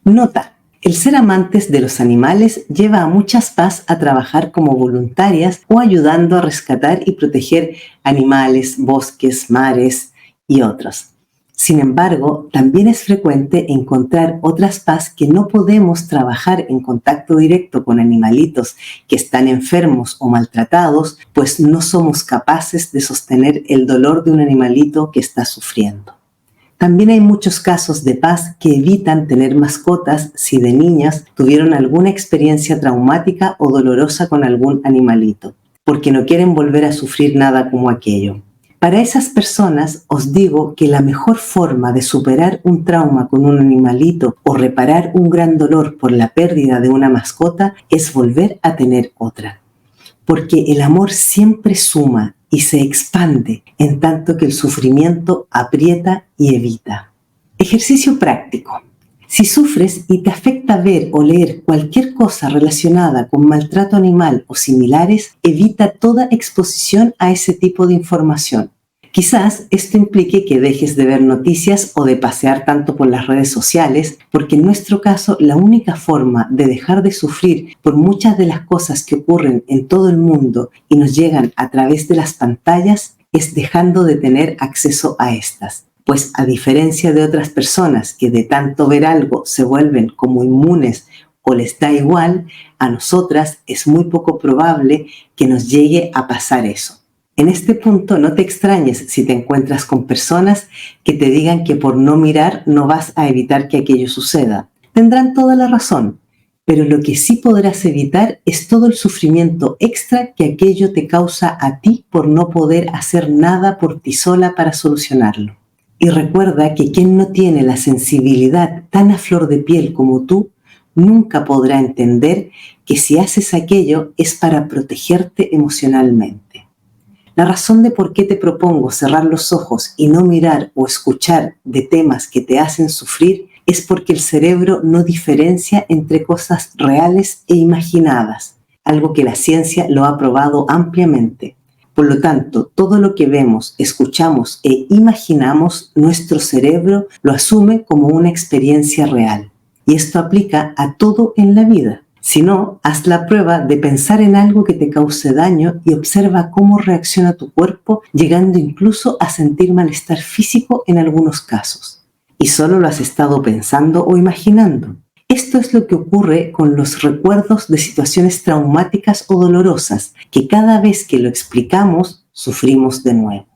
Nota: el ser amantes de los animales lleva a muchas PAS a trabajar como voluntarias o ayudando a rescatar y proteger animales, bosques, mares y otros. Sin embargo, también es frecuente encontrar otras PAS que no podemos trabajar en contacto directo con animalitos que están enfermos o maltratados, pues no somos capaces de sostener el dolor de un animalito que está sufriendo. También hay muchos casos de PAS que evitan tener mascotas si de niñas tuvieron alguna experiencia traumática o dolorosa con algún animalito, porque no quieren volver a sufrir nada como aquello. Para esas personas os digo que la mejor forma de superar un trauma con un animalito o reparar un gran dolor por la pérdida de una mascota es volver a tener otra. Porque el amor siempre suma y se expande, en tanto que el sufrimiento aprieta y evita. Ejercicio práctico. Si sufres y te afecta ver o leer cualquier cosa relacionada con maltrato animal o similares, evita toda exposición a ese tipo de información. Quizás esto implique que dejes de ver noticias o de pasear tanto por las redes sociales, porque en nuestro caso la única forma de dejar de sufrir por muchas de las cosas que ocurren en todo el mundo y nos llegan a través de las pantallas es dejando de tener acceso a estas. Pues a diferencia de otras personas que de tanto ver algo se vuelven como inmunes o les da igual, a nosotras es muy poco probable que nos llegue a pasar eso. En este punto no te extrañes si te encuentras con personas que te digan que por no mirar no vas a evitar que aquello suceda. Tendrán toda la razón, pero lo que sí podrás evitar es todo el sufrimiento extra que aquello te causa a ti por no poder hacer nada por ti sola para solucionarlo. Y recuerda que quien no tiene la sensibilidad tan a flor de piel como tú, nunca podrá entender que si haces aquello es para protegerte emocionalmente. La razón de por qué te propongo cerrar los ojos y no mirar o escuchar de temas que te hacen sufrir es porque el cerebro no diferencia entre cosas reales e imaginadas, algo que la ciencia lo ha probado ampliamente. Por lo tanto, todo lo que vemos, escuchamos e imaginamos, nuestro cerebro lo asume como una experiencia real. Y esto aplica a todo en la vida. Si no, haz la prueba de pensar en algo que te cause daño y observa cómo reacciona tu cuerpo, llegando incluso a sentir malestar físico en algunos casos. Y solo lo has estado pensando o imaginando. Esto es lo que ocurre con los recuerdos de situaciones traumáticas o dolorosas, que cada vez que lo explicamos, sufrimos de nuevo.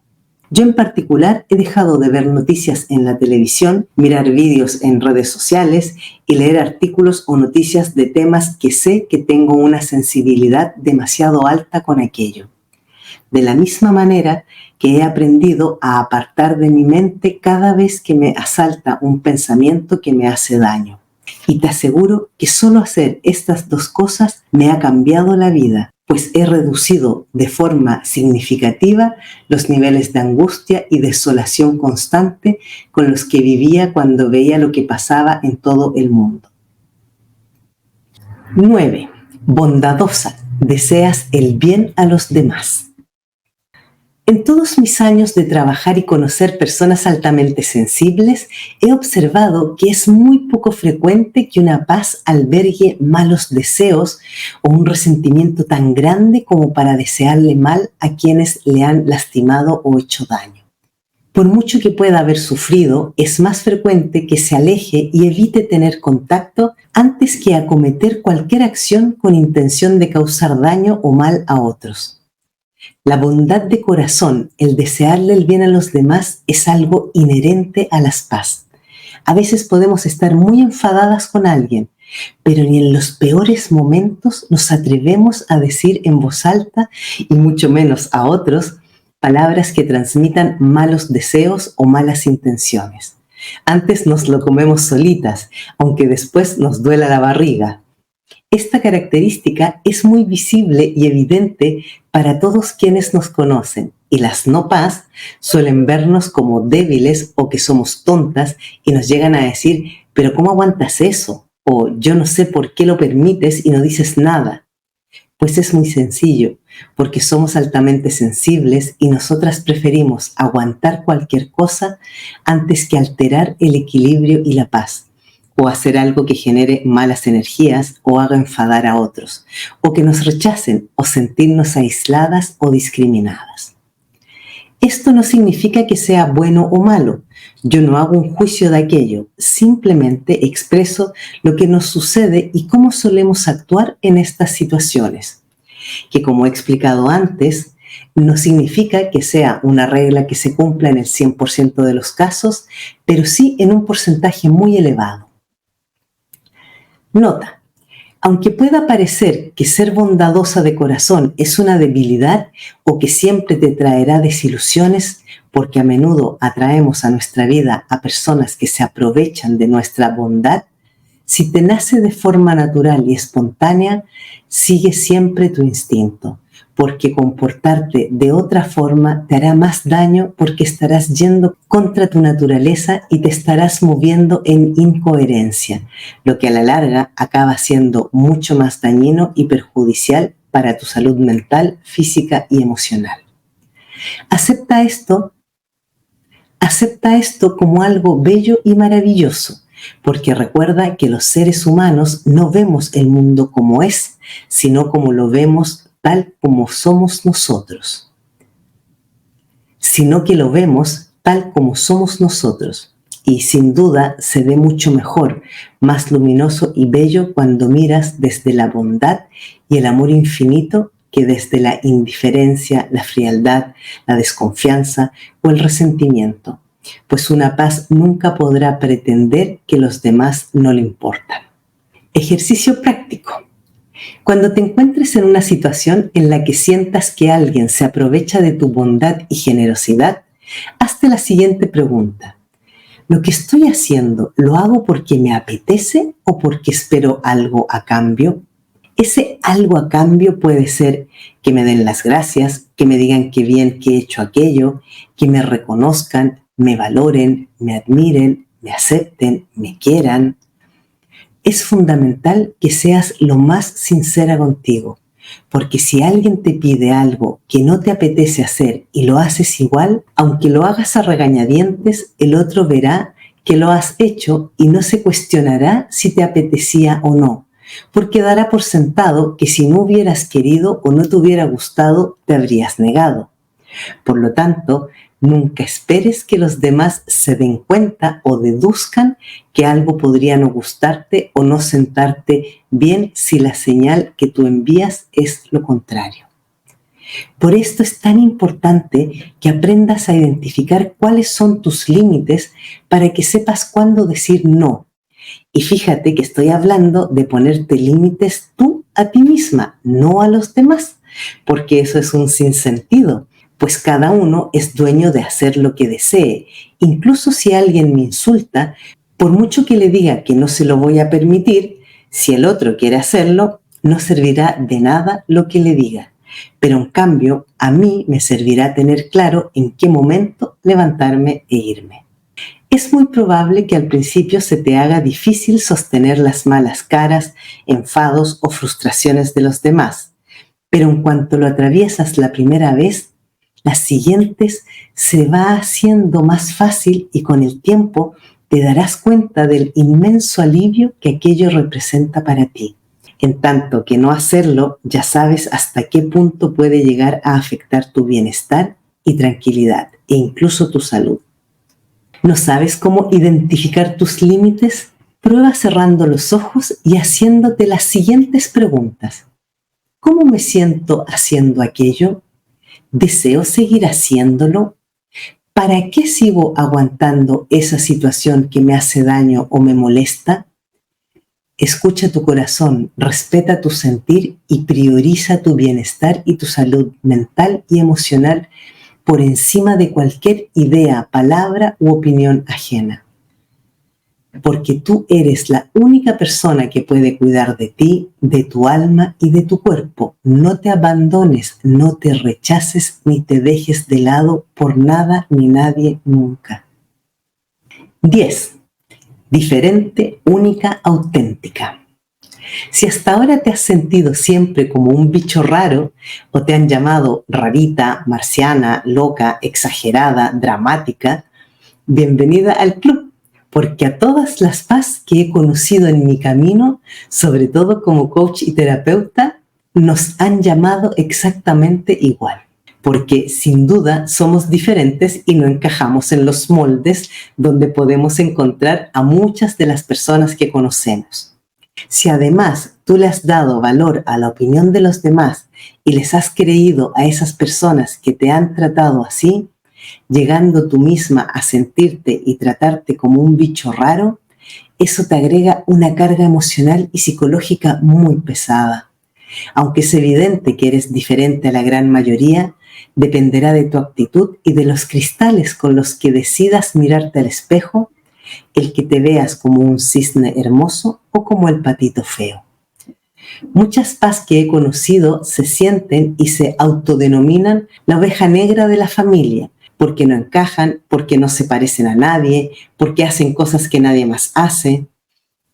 Yo en particular he dejado de ver noticias en la televisión, mirar vídeos en redes sociales y leer artículos o noticias de temas que sé que tengo una sensibilidad demasiado alta con aquello. De la misma manera que he aprendido a apartar de mi mente cada vez que me asalta un pensamiento que me hace daño. Y te aseguro que solo hacer estas dos cosas me ha cambiado la vida, pues he reducido de forma significativa los niveles de angustia y desolación constante con los que vivía cuando veía lo que pasaba en todo el mundo. 9. Bondadosa. Deseas el bien a los demás. En todos mis años de trabajar y conocer personas altamente sensibles, he observado que es muy poco frecuente que una paz albergue malos deseos o un resentimiento tan grande como para desearle mal a quienes le han lastimado o hecho daño. Por mucho que pueda haber sufrido, es más frecuente que se aleje y evite tener contacto antes que acometer cualquier acción con intención de causar daño o mal a otros. La bondad de corazón, el desearle el bien a los demás, es algo inherente a las paz. A veces podemos estar muy enfadadas con alguien, pero ni en los peores momentos nos atrevemos a decir en voz alta, y mucho menos a otros, palabras que transmitan malos deseos o malas intenciones. Antes nos lo comemos solitas, aunque después nos duela la barriga. Esta característica es muy visible y evidente para todos quienes nos conocen, y las no paz suelen vernos como débiles o que somos tontas y nos llegan a decir, ¿pero cómo aguantas eso? O yo no sé por qué lo permites y no dices nada. Pues es muy sencillo, porque somos altamente sensibles y nosotras preferimos aguantar cualquier cosa antes que alterar el equilibrio y la paz, o hacer algo que genere malas energías o haga enfadar a otros, o que nos rechacen o sentirnos aisladas o discriminadas. Esto no significa que sea bueno o malo. Yo no hago un juicio de aquello, simplemente expreso lo que nos sucede y cómo solemos actuar en estas situaciones, que como he explicado antes, no significa que sea una regla que se cumpla en el 100% de los casos, pero sí en un porcentaje muy elevado. Nota: Aunque pueda parecer que ser bondadosa de corazón es una debilidad o que siempre te traerá desilusiones, porque a menudo atraemos a nuestra vida a personas que se aprovechan de nuestra bondad, si te nace de forma natural y espontánea, sigue siempre tu instinto, porque comportarte de otra forma te hará más daño porque estarás yendo contra tu naturaleza y te estarás moviendo en incoherencia, lo que a la larga acaba siendo mucho más dañino y perjudicial para tu salud mental, física y emocional. Acepta esto como algo bello y maravilloso, porque recuerda que los seres humanos no vemos el mundo como es, sino como lo vemos tal como somos nosotros. Y sin duda se ve mucho mejor, más luminoso y bello cuando miras desde la bondad y el amor infinito que desde la indiferencia, la frialdad, la desconfianza o el resentimiento, pues una paz nunca podrá pretender que los demás no le importan. Ejercicio práctico. Cuando te encuentres en una situación en la que sientas que alguien se aprovecha de tu bondad y generosidad, hazte la siguiente pregunta. ¿Lo que estoy haciendo lo hago porque me apetece o porque espero algo a cambio? Ese algo a cambio puede ser que me den las gracias, que me digan qué bien que he hecho aquello, que me reconozcan, me valoren, me admiren, me acepten, me quieran. Es fundamental que seas lo más sincera contigo, porque si alguien te pide algo que no te apetece hacer y lo haces igual, aunque lo hagas a regañadientes, el otro verá que lo has hecho y no se cuestionará si te apetecía o no, porque dará por sentado que si no hubieras querido o no te hubiera gustado, te habrías negado. Por lo tanto, nunca esperes que los demás se den cuenta o deduzcan que algo podría no gustarte o no sentarte bien si la señal que tú envías es lo contrario. Por esto es tan importante que aprendas a identificar cuáles son tus límites para que sepas cuándo decir no. Y fíjate que estoy hablando de ponerte límites tú a ti misma, no a los demás, porque eso es un sinsentido. Pues cada uno es dueño de hacer lo que desee. Incluso si alguien me insulta, por mucho que le diga que no se lo voy a permitir, si el otro quiere hacerlo, no servirá de nada lo que le diga. Pero en cambio, a mí me servirá tener claro en qué momento levantarme e irme. Es muy probable que al principio se te haga difícil sostener las malas caras, enfados o frustraciones de los demás, pero en cuanto lo atraviesas la primera vez, las siguientes se va haciendo más fácil y con el tiempo te darás cuenta del inmenso alivio que aquello representa para ti. En tanto que no hacerlo, ya sabes hasta qué punto puede llegar a afectar tu bienestar y tranquilidad e incluso tu salud. ¿No sabes cómo identificar tus límites? Prueba cerrando los ojos y haciéndote las siguientes preguntas. ¿Cómo me siento haciendo aquello? ¿Deseo seguir haciéndolo? ¿Para qué sigo aguantando esa situación que me hace daño o me molesta? Escucha tu corazón, respeta tu sentir y prioriza tu bienestar y tu salud mental y emocional por encima de cualquier idea, palabra u opinión ajena. Porque tú eres la única persona que puede cuidar de ti, de tu alma y de tu cuerpo. No te abandones, no te rechaces ni te dejes de lado por nada ni nadie nunca. 10. Diferente, única, auténtica. Si hasta ahora te has sentido siempre como un bicho raro o te han llamado rarita, marciana, loca, exagerada, dramática, bienvenida al club. Porque a todas las paz que he conocido en mi camino, sobre todo como coach y terapeuta, nos han llamado exactamente igual. Porque sin duda somos diferentes y no encajamos en los moldes donde podemos encontrar a muchas de las personas que conocemos. Si además tú le has dado valor a la opinión de los demás y les has creído a esas personas que te han tratado así, llegando tú misma a sentirte y tratarte como un bicho raro, eso te agrega una carga emocional y psicológica muy pesada. Aunque es evidente que eres diferente a la gran mayoría, dependerá de tu actitud y de los cristales con los que decidas mirarte al espejo, el que te veas como un cisne hermoso o como el patito feo. Muchas PAs que he conocido se sienten y se autodenominan la oveja negra de la familia, porque no encajan, porque no se parecen a nadie, porque hacen cosas que nadie más hace.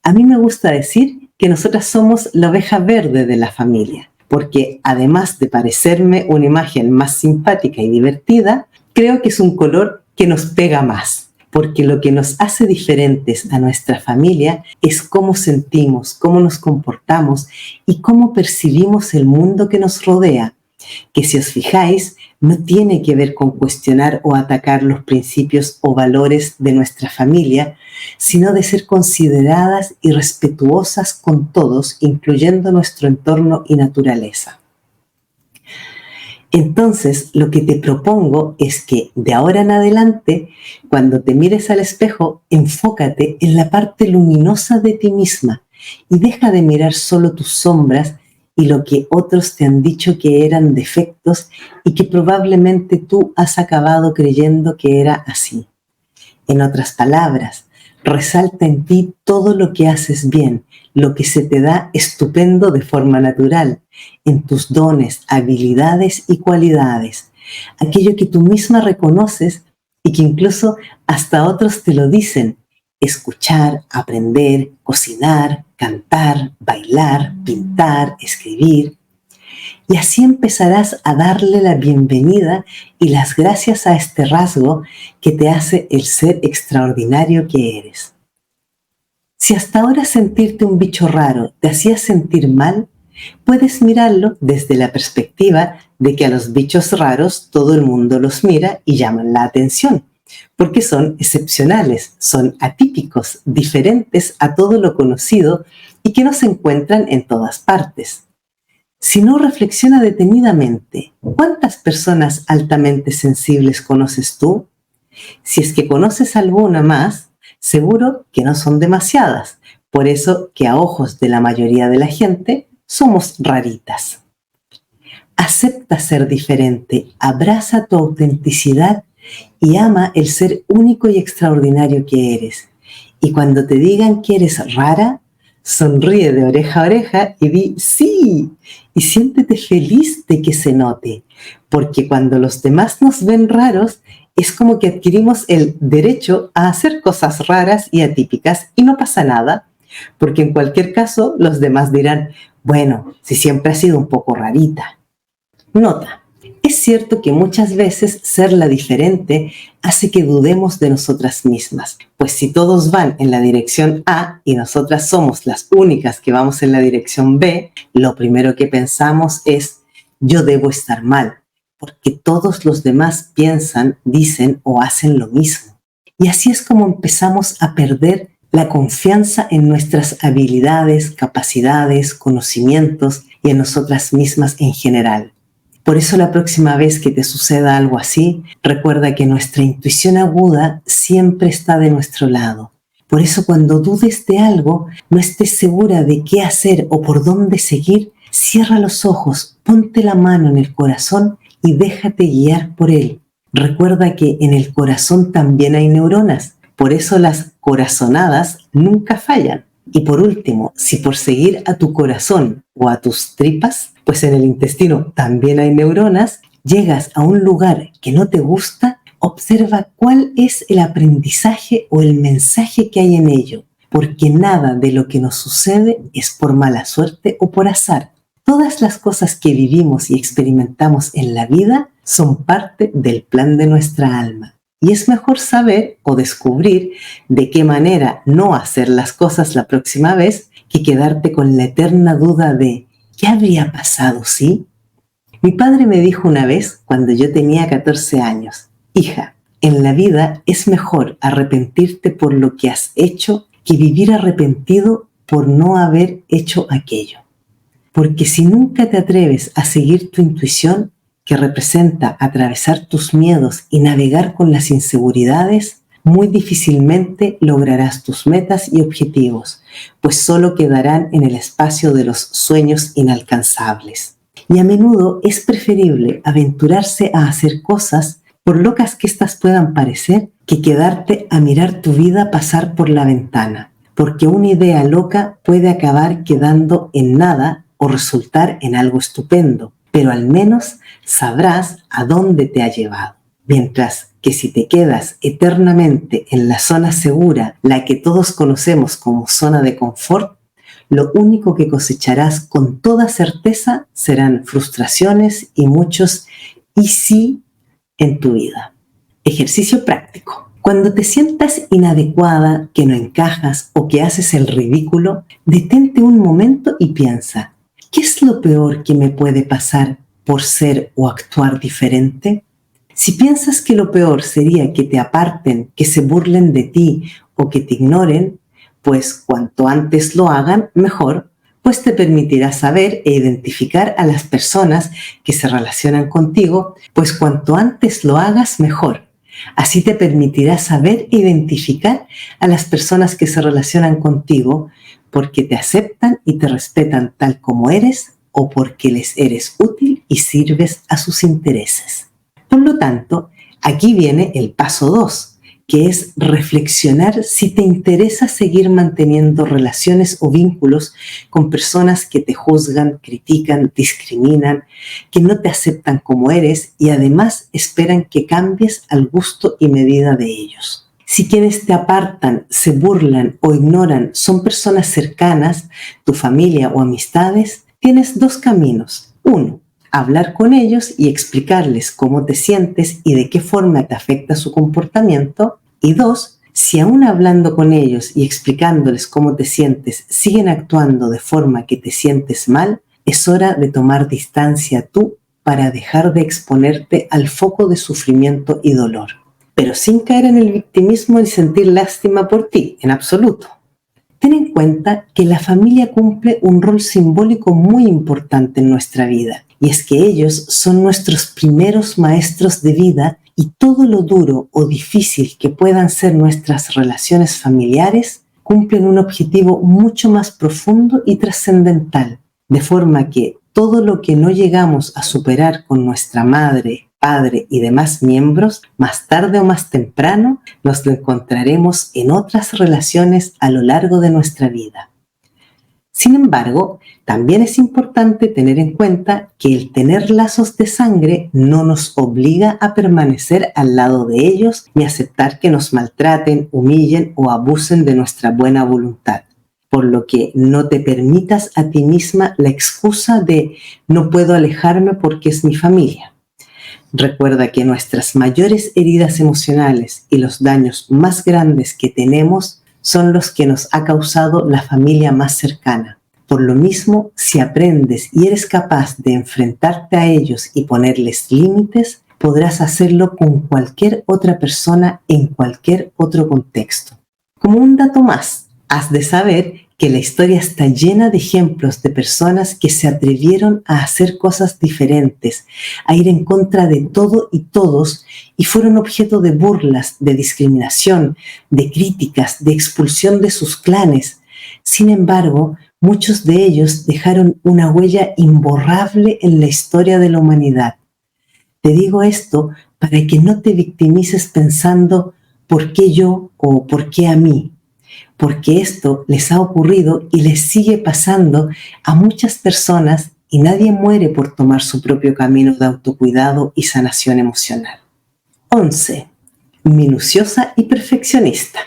A mí me gusta decir que nosotras somos la oveja verde de la familia, porque además de parecerme una imagen más simpática y divertida, creo que es un color que nos pega más, porque lo que nos hace diferentes a nuestra familia es cómo sentimos, cómo nos comportamos y cómo percibimos el mundo que nos rodea, que si os fijáis, no tiene que ver con cuestionar o atacar los principios o valores de nuestra familia, sino de ser consideradas y respetuosas con todos, incluyendo nuestro entorno y naturaleza. Entonces, lo que te propongo es que de ahora en adelante, cuando te mires al espejo, enfócate en la parte luminosa de ti misma y deja de mirar solo tus sombras y lo que otros te han dicho que eran defectos y que probablemente tú has acabado creyendo que era así. En otras palabras, resalta en ti todo lo que haces bien, lo que se te da estupendo de forma natural, en tus dones, habilidades y cualidades, aquello que tú misma reconoces y que incluso hasta otros te lo dicen. Escuchar, aprender, cocinar, cantar, bailar, pintar, escribir. Y así empezarás a darle la bienvenida y las gracias a este rasgo que te hace el ser extraordinario que eres. Si hasta ahora sentirte un bicho raro te hacía sentir mal, puedes mirarlo desde la perspectiva de que a los bichos raros todo el mundo los mira y llaman la atención, porque son excepcionales, son atípicos, diferentes a todo lo conocido y que no se encuentran en todas partes. Si no, reflexiona detenidamente, ¿cuántas personas altamente sensibles conoces tú? Si es que conoces alguna más, seguro que no son demasiadas, por eso que a ojos de la mayoría de la gente somos raritas. Acepta ser diferente, abraza tu autenticidad y ama el ser único y extraordinario que eres. Y cuando te digan que eres rara, sonríe de oreja a oreja y di sí, y siéntete feliz de que se note, porque cuando los demás nos ven raros, es como que adquirimos el derecho a hacer cosas raras y atípicas y no pasa nada, porque en cualquier caso los demás dirán, bueno, si siempre has sido un poco rarita. Nota, es cierto que muchas veces ser la diferente hace que dudemos de nosotras mismas, pues si todos van en la dirección A y nosotras somos las únicas que vamos en la dirección B, lo primero que pensamos es, yo debo estar mal, porque todos los demás piensan, dicen o hacen lo mismo. Y así es como empezamos a perder la confianza en nuestras habilidades, capacidades, conocimientos y en nosotras mismas en general. Por eso la próxima vez que te suceda algo así, recuerda que nuestra intuición aguda siempre está de nuestro lado. Por eso cuando dudes de algo, no estés segura de qué hacer o por dónde seguir, cierra los ojos, ponte la mano en el corazón y déjate guiar por él. Recuerda que en el corazón también hay neuronas, por eso las corazonadas nunca fallan. Y por último, si por seguir a tu corazón o a tus tripas, pues en el intestino también hay neuronas, llegas a un lugar que no te gusta, observa cuál es el aprendizaje o el mensaje que hay en ello, porque nada de lo que nos sucede es por mala suerte o por azar. Todas las cosas que vivimos y experimentamos en la vida son parte del plan de nuestra alma. Y es mejor saber o descubrir de qué manera no hacer las cosas la próxima vez que quedarte con la eterna duda de ¿qué habría pasado si? Mi padre me dijo una vez cuando yo tenía 14 años, hija, en la vida es mejor arrepentirte por lo que has hecho que vivir arrepentido por no haber hecho aquello. Porque si nunca te atreves a seguir tu intuición, que representa atravesar tus miedos y navegar con las inseguridades, muy difícilmente lograrás tus metas y objetivos, pues solo quedarán en el espacio de los sueños inalcanzables. Y a menudo es preferible aventurarse a hacer cosas, por locas que éstas puedan parecer, que quedarte a mirar tu vida pasar por la ventana, porque una idea loca puede acabar quedando en nada o resultar en algo estupendo, pero al menos sabrás a dónde te ha llevado. Mientras que si te quedas eternamente en la zona segura, la que todos conocemos como zona de confort, lo único que cosecharás con toda certeza serán frustraciones y muchos "y sí" en tu vida. Ejercicio práctico. Cuando te sientas inadecuada, que no encajas o que haces el ridículo, detente un momento y piensa, ¿qué es lo peor que me puede pasar por ser o actuar diferente? Si piensas que lo peor sería que te aparten, que se burlen de ti o que te ignoren, pues cuanto antes lo hagan, mejor, pues te permitirá saber e identificar a las personas que se relacionan contigo, pues cuanto antes lo hagas, mejor. Así te permitirá saber e identificar a las personas que se relacionan contigo porque te aceptan y te respetan tal como eres o porque les eres útil y sirves a sus intereses. Por lo tanto, aquí viene el paso 2, que es reflexionar si te interesa seguir manteniendo relaciones o vínculos con personas que te juzgan, critican, discriminan, que no te aceptan como eres y además esperan que cambies al gusto y medida de ellos. Si quienes te apartan, se burlan o ignoran son personas cercanas, tu familia o amistades, tienes dos caminos. 1. Hablar con ellos y explicarles cómo te sientes y de qué forma te afecta su comportamiento. Y 2, si aún hablando con ellos y explicándoles cómo te sientes siguen actuando de forma que te sientes mal, es hora de tomar distancia tú para dejar de exponerte al foco de sufrimiento y dolor. Pero sin caer en el victimismo y sentir lástima por ti, en absoluto. Ten en cuenta que la familia cumple un rol simbólico muy importante en nuestra vida, y es que ellos son nuestros primeros maestros de vida y todo lo duro o difícil que puedan ser nuestras relaciones familiares cumplen un objetivo mucho más profundo y trascendental, de forma que todo lo que no llegamos a superar con nuestra madre, padre y demás miembros, más tarde o más temprano, nos lo encontraremos en otras relaciones a lo largo de nuestra vida. Sin embargo, también es importante tener en cuenta que el tener lazos de sangre no nos obliga a permanecer al lado de ellos ni aceptar que nos maltraten, humillen o abusen de nuestra buena voluntad. Por lo que no te permitas a ti misma la excusa de "no puedo alejarme porque es mi familia". Recuerda que nuestras mayores heridas emocionales y los daños más grandes que tenemos son los que nos ha causado la familia más cercana. Por lo mismo, si aprendes y eres capaz de enfrentarte a ellos y ponerles límites, podrás hacerlo con cualquier otra persona en cualquier otro contexto. Como un dato más, has de saber que la historia está llena de ejemplos de personas que se atrevieron a hacer cosas diferentes, a ir en contra de todo y todos, y fueron objeto de burlas, de discriminación, de críticas, de expulsión de sus clanes. Sin embargo, muchos de ellos dejaron una huella imborrable en la historia de la humanidad. Te digo esto para que no te victimices pensando ¿por qué yo o por qué a mí? Porque esto les ha ocurrido y les sigue pasando a muchas personas y nadie muere por tomar su propio camino de autocuidado y sanación emocional. 11. Minuciosa y perfeccionista.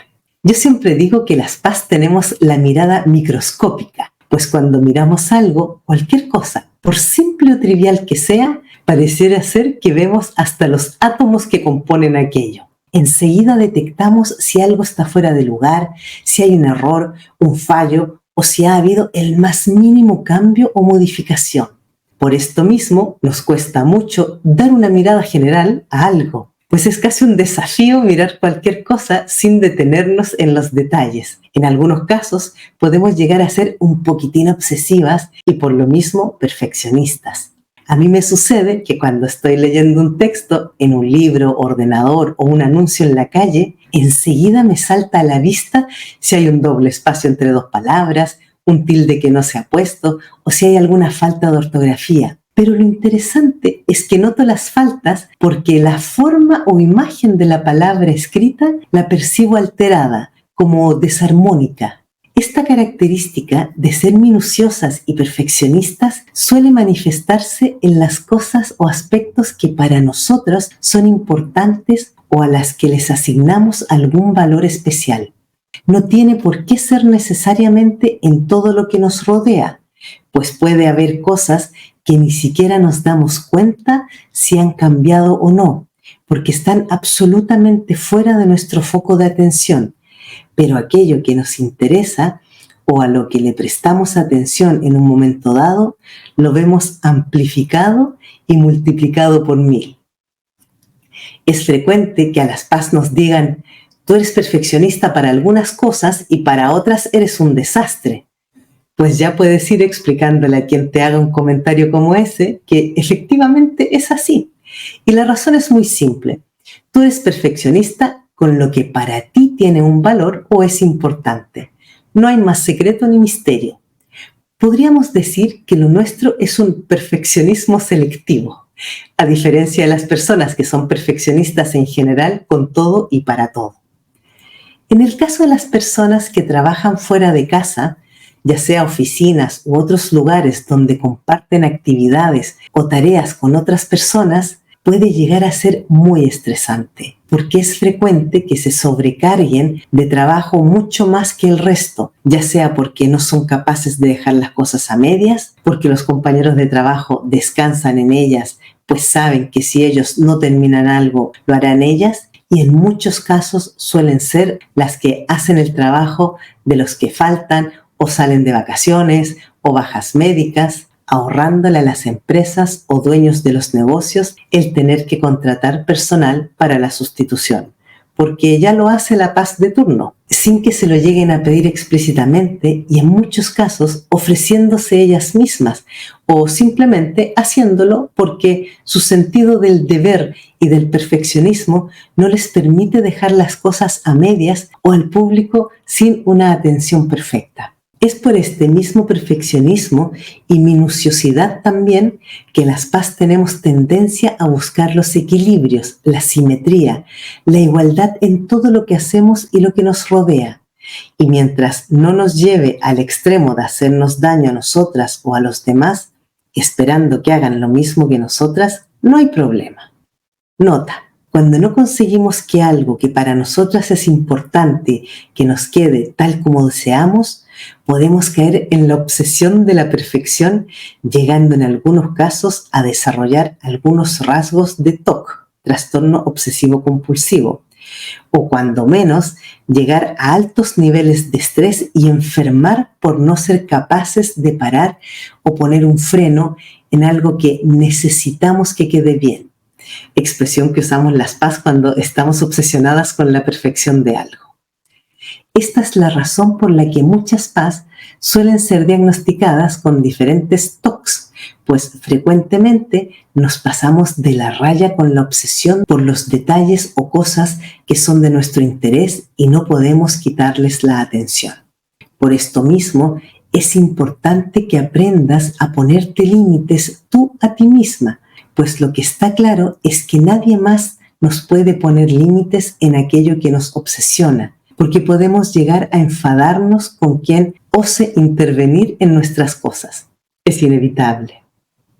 Yo siempre digo que las PAS tenemos la mirada microscópica, pues cuando miramos algo, cualquier cosa, por simple o trivial que sea, pareciera ser que vemos hasta los átomos que componen aquello. Enseguida detectamos si algo está fuera de lugar, si hay un error, un fallo o si ha habido el más mínimo cambio o modificación. Por esto mismo, nos cuesta mucho dar una mirada general a algo, pues es casi un desafío mirar cualquier cosa sin detenernos en los detalles. En algunos casos podemos llegar a ser un poquitín obsesivas y por lo mismo perfeccionistas. A mí me sucede que cuando estoy leyendo un texto en un libro, ordenador o un anuncio en la calle, enseguida me salta a la vista si hay un doble espacio entre dos palabras, un tilde que no se ha puesto o si hay alguna falta de ortografía. Pero lo interesante es que noto las faltas porque la forma o imagen de la palabra escrita la percibo alterada, como desarmónica. Esta característica de ser minuciosas y perfeccionistas suele manifestarse en las cosas o aspectos que para nosotros son importantes o a las que les asignamos algún valor especial. No tiene por qué ser necesariamente en todo lo que nos rodea, pues puede haber cosas que ni siquiera nos damos cuenta si han cambiado o no, porque están absolutamente fuera de nuestro foco de atención. Pero aquello que nos interesa o a lo que le prestamos atención en un momento dado, lo vemos amplificado y multiplicado por 1000. Es frecuente que a las PAS nos digan: tú eres perfeccionista para algunas cosas y para otras eres un desastre. Pues ya puedes ir explicándole a quien te haga un comentario como ese que efectivamente es así. Y la razón es muy simple. Tú eres perfeccionista con lo que para ti tiene un valor o es importante. No hay más secreto ni misterio. Podríamos decir que lo nuestro es un perfeccionismo selectivo, a diferencia de las personas que son perfeccionistas en general con todo y para todo. En el caso de las personas que trabajan fuera de casa, ya sea oficinas u otros lugares donde comparten actividades o tareas con otras personas, puede llegar a ser muy estresante, porque es frecuente que se sobrecarguen de trabajo mucho más que el resto, ya sea porque no son capaces de dejar las cosas a medias, porque los compañeros de trabajo descansan en ellas, pues saben que si ellos no terminan algo, lo harán ellas, y en muchos casos suelen ser las que hacen el trabajo de los que faltan o salen de vacaciones o bajas médicas, ahorrándole a las empresas o dueños de los negocios el tener que contratar personal para la sustitución, porque ya lo hace la PAS de turno, sin que se lo lleguen a pedir explícitamente y en muchos casos ofreciéndose ellas mismas o simplemente haciéndolo porque su sentido del deber y del perfeccionismo no les permite dejar las cosas a medias o al público sin una atención perfecta. Es por este mismo perfeccionismo y minuciosidad también que las PAS tenemos tendencia a buscar los equilibrios, la simetría, la igualdad en todo lo que hacemos y lo que nos rodea. Y mientras no nos lleve al extremo de hacernos daño a nosotras o a los demás, esperando que hagan lo mismo que nosotras, no hay problema. Nota. Cuando no conseguimos que algo que para nosotras es importante que nos quede tal como deseamos, podemos caer en la obsesión de la perfección, llegando en algunos casos a desarrollar algunos rasgos de TOC, trastorno obsesivo compulsivo, o cuando menos, llegar a altos niveles de estrés y enfermar por no ser capaces de parar o poner un freno en algo que necesitamos que quede bien. Expresión que usamos las PAS cuando estamos obsesionadas con la perfección de algo. Esta es la razón por la que muchas PAS suelen ser diagnosticadas con diferentes TOCs, pues frecuentemente nos pasamos de la raya con la obsesión por los detalles o cosas que son de nuestro interés y no podemos quitarles la atención. Por esto mismo, es importante que aprendas a ponerte límites tú a ti misma, pues lo que está claro es que nadie más nos puede poner límites en aquello que nos obsesiona, porque podemos llegar a enfadarnos con quien ose intervenir en nuestras cosas. Es inevitable.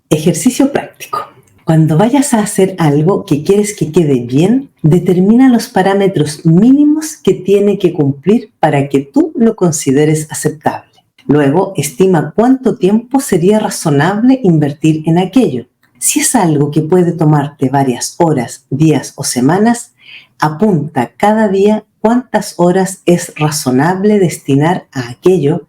Ejercicio práctico. Cuando vayas a hacer algo que quieres que quede bien, determina los parámetros mínimos que tiene que cumplir para que tú lo consideres aceptable. Luego, estima cuánto tiempo sería razonable invertir en aquello. Si es algo que puede tomarte varias horas, días o semanas, apunta cada día cuántas horas es razonable destinar a aquello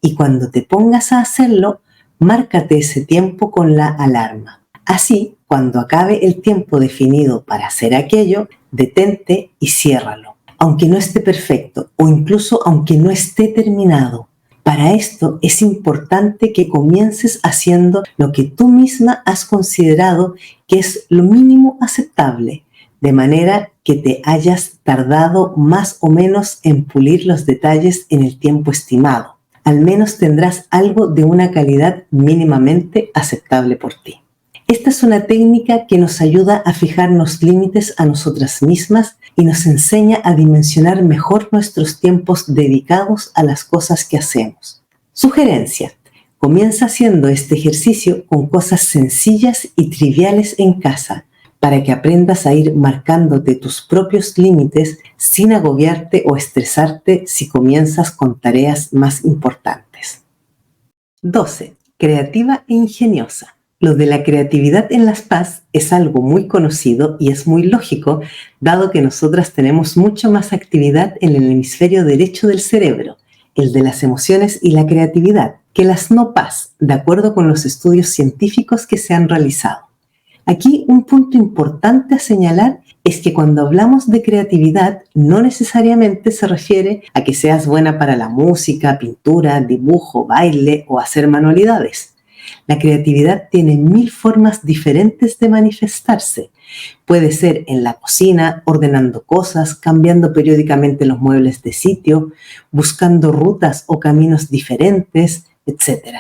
y cuando te pongas a hacerlo, márcate ese tiempo con la alarma. Así, cuando acabe el tiempo definido para hacer aquello, detente y ciérralo. Aunque no esté perfecto o incluso aunque no esté terminado, Para esto es importante que comiences haciendo lo que tú misma has considerado que es lo mínimo aceptable, de manera que te hayas tardado más o menos en pulir los detalles en el tiempo estimado. Al menos tendrás algo de una calidad mínimamente aceptable por ti. Esta es una técnica que nos ayuda a fijarnos límites a nosotras mismas y nos enseña a dimensionar mejor nuestros tiempos dedicados a las cosas que hacemos. Sugerencia: comienza haciendo este ejercicio con cosas sencillas y triviales en casa, para que aprendas a ir marcándote tus propios límites sin agobiarte o estresarte si comienzas con tareas más importantes. 12. Creativa e ingeniosa. Lo de la creatividad en las PAS es algo muy conocido y es muy lógico, dado que nosotras tenemos mucho más actividad en el hemisferio derecho del cerebro, el de las emociones y la creatividad, que las no PAS, de acuerdo con los estudios científicos que se han realizado. Aquí un punto importante a señalar es que cuando hablamos de creatividad no necesariamente se refiere a que seas buena para la música, pintura, dibujo, baile o hacer manualidades. La creatividad tiene 1000 formas diferentes de manifestarse. Puede ser en la cocina, ordenando cosas, cambiando periódicamente los muebles de sitio, buscando rutas o caminos diferentes, etc.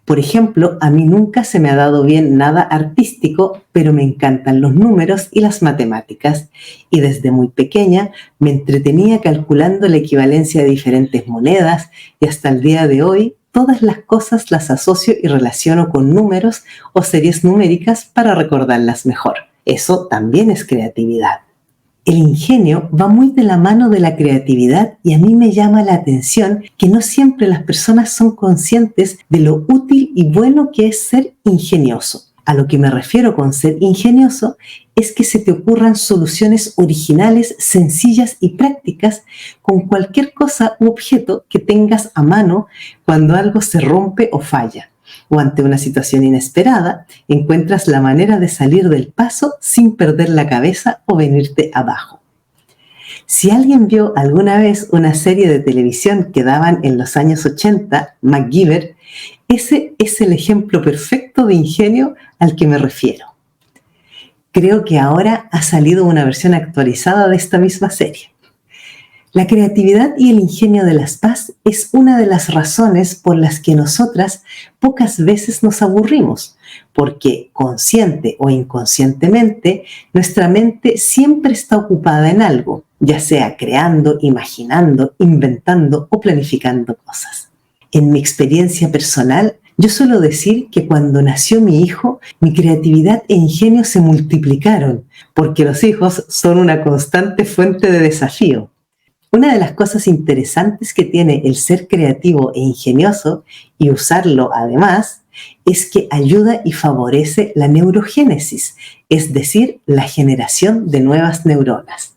Por ejemplo, a mí nunca se me ha dado bien nada artístico, pero me encantan los números y las matemáticas, y desde muy pequeña me entretenía calculando la equivalencia de diferentes monedas, y hasta el día de hoy todas las cosas las asocio y relaciono con números o series numéricas para recordarlas mejor. Eso también es creatividad. El ingenio va muy de la mano de la creatividad y a mí me llama la atención que no siempre las personas son conscientes de lo útil y bueno que es ser ingenioso. A lo que me refiero con ser ingenioso es que se te ocurran soluciones originales, sencillas y prácticas con cualquier cosa u objeto que tengas a mano cuando algo se rompe o falla. O ante una situación inesperada, encuentras la manera de salir del paso sin perder la cabeza o venirte abajo. Si alguien vio alguna vez una serie de televisión que daban en los años 80, MacGyver, ese es el ejemplo perfecto de ingenio al que me refiero. Creo que ahora ha salido una versión actualizada de esta misma serie. La creatividad y el ingenio de las PAS es una de las razones por las que nosotras pocas veces nos aburrimos, porque consciente o inconscientemente nuestra mente siempre está ocupada en algo, ya sea creando, imaginando, inventando o planificando cosas. En mi experiencia personal, yo suelo decir que cuando nació mi hijo, mi creatividad e ingenio se multiplicaron, porque los hijos son una constante fuente de desafío. Una de las cosas interesantes que tiene el ser creativo e ingenioso, y usarlo además, es que ayuda y favorece la neurogénesis, es decir, la generación de nuevas neuronas.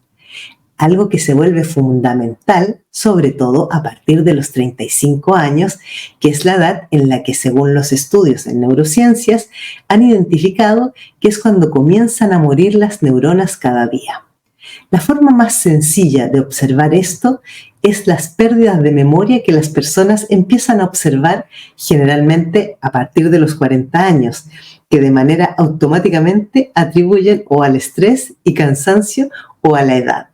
Algo que se vuelve fundamental, sobre todo a partir de los 35 años, que es la edad en la que, según los estudios en neurociencias, han identificado que es cuando comienzan a morir las neuronas cada día. La forma más sencilla de observar esto es las pérdidas de memoria que las personas empiezan a observar generalmente a partir de los 40 años, que de manera automáticamente atribuyen o al estrés y cansancio o a la edad.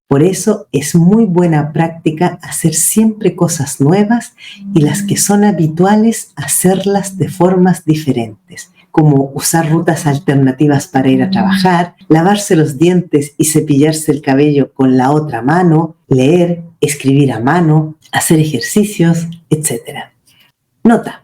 Por eso es muy buena práctica hacer siempre cosas nuevas y las que son habituales hacerlas de formas diferentes, como usar rutas alternativas para ir a trabajar, lavarse los dientes y cepillarse el cabello con la otra mano, leer, escribir a mano, hacer ejercicios, etc. Nota: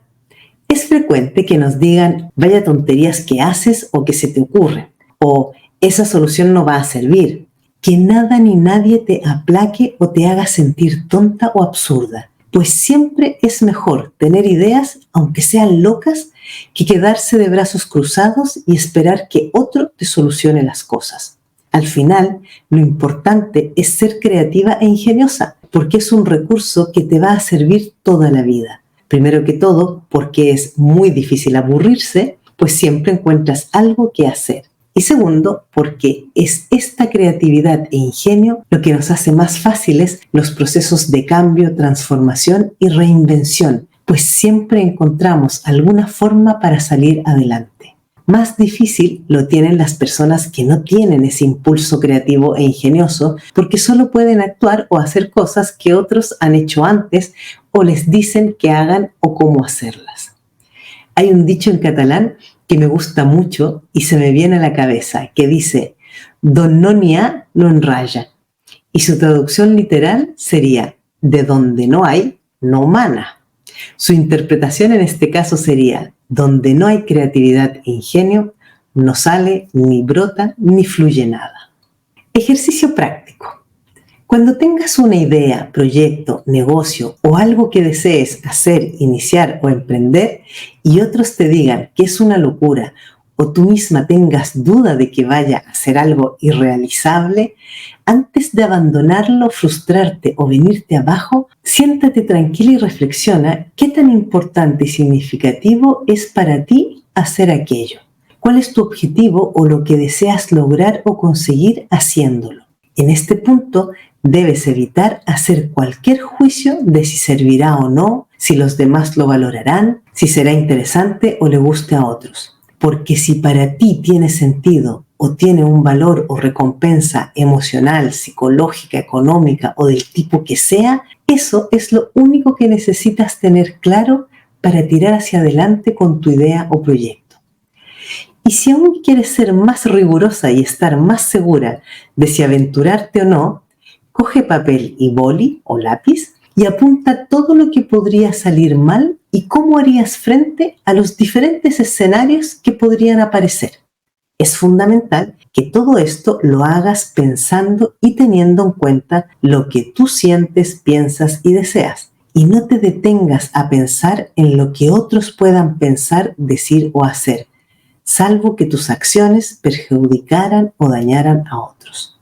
es frecuente que nos digan vaya tonterías que haces o que se te ocurren, o esa solución no va a servir. Que nada ni nadie te aplaque o te haga sentir tonta o absurda, pues siempre es mejor tener ideas, aunque sean locas, que quedarse de brazos cruzados y esperar que otro te solucione las cosas. Al final, lo importante es ser creativa e ingeniosa, porque es un recurso que te va a servir toda la vida. Primero que todo, porque es muy difícil aburrirse, pues siempre encuentras algo que hacer. Y segundo, porque es esta creatividad e ingenio lo que nos hace más fáciles los procesos de cambio, transformación y reinvención, pues siempre encontramos alguna forma para salir adelante. Más difícil lo tienen las personas que no tienen ese impulso creativo e ingenioso porque solo pueden actuar o hacer cosas que otros han hecho antes o les dicen que hagan o cómo hacerlas. Hay un dicho en catalán que me gusta mucho y se me viene a la cabeza, que dice, «D'on no n'hi ha, no en raya». Y su traducción literal sería, «De donde no hay, no mana». Su interpretación en este caso sería, «Donde no hay creatividad e ingenio, no sale, ni brota, ni fluye nada». Ejercicio práctico. Cuando tengas una idea, proyecto, negocio o algo que desees hacer, iniciar o emprender y otros te digan que es una locura o tú misma tengas duda de que vaya a ser algo irrealizable, antes de abandonarlo, frustrarte o venirte abajo, siéntate tranquila y reflexiona qué tan importante y significativo es para ti hacer aquello. ¿Cuál es tu objetivo o lo que deseas lograr o conseguir haciéndolo? En este punto, debes evitar hacer cualquier juicio de si servirá o no, si los demás lo valorarán, si será interesante o le guste a otros. Porque si para ti tiene sentido o tiene un valor o recompensa emocional, psicológica, económica o del tipo que sea, eso es lo único que necesitas tener claro para tirar hacia adelante con tu idea o proyecto. Y si aún quieres ser más rigurosa y estar más segura de si aventurarte o no, coge papel y boli o lápiz y apunta todo lo que podría salir mal y cómo harías frente a los diferentes escenarios que podrían aparecer. Es fundamental que todo esto lo hagas pensando y teniendo en cuenta lo que tú sientes, piensas y deseas. Y no te detengas a pensar en lo que otros puedan pensar, decir o hacer, salvo que tus acciones perjudicaran o dañaran a otros.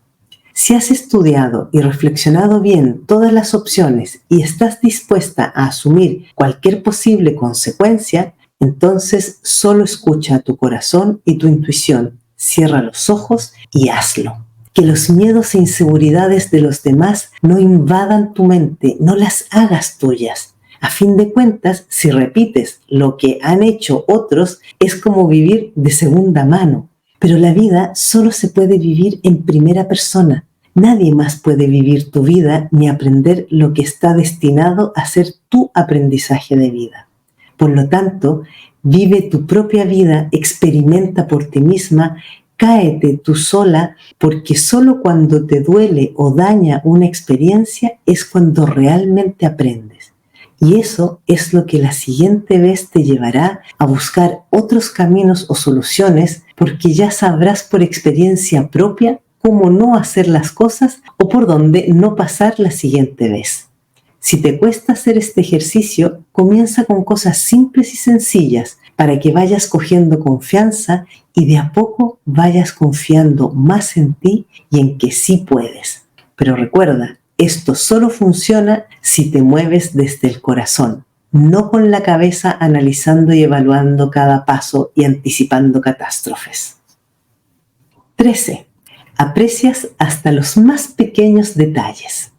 Si has estudiado y reflexionado bien todas las opciones y estás dispuesta a asumir cualquier posible consecuencia, entonces solo escucha a tu corazón y tu intuición, cierra los ojos y hazlo. Que los miedos e inseguridades de los demás no invadan tu mente, no las hagas tuyas. A fin de cuentas, si repites lo que han hecho otros, es como vivir de segunda mano. Pero la vida solo se puede vivir en primera persona. Nadie más puede vivir tu vida ni aprender lo que está destinado a ser tu aprendizaje de vida. Por lo tanto, vive tu propia vida, experimenta por ti misma, cáete tú sola, porque solo cuando te duele o daña una experiencia es cuando realmente aprendes. Y eso es lo que la siguiente vez te llevará a buscar otros caminos o soluciones, porque ya sabrás por experiencia propia cómo no hacer las cosas o por dónde no pasar la siguiente vez. Si te cuesta hacer este ejercicio, comienza con cosas simples y sencillas para que vayas cogiendo confianza y de a poco vayas confiando más en ti y en que sí puedes. Pero recuerda, esto solo funciona si te mueves desde el corazón, no con la cabeza analizando y evaluando cada paso y anticipando catástrofes. 13. Aprecias hasta los más pequeños detalles.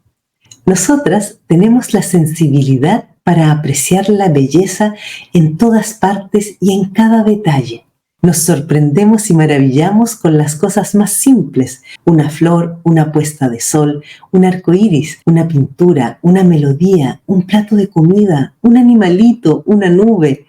Nosotras tenemos la sensibilidad para apreciar la belleza en todas partes y en cada detalle. Nos sorprendemos y maravillamos con las cosas más simples: una flor, una puesta de sol, un arco iris, una pintura, una melodía, un plato de comida, un animalito, una nube.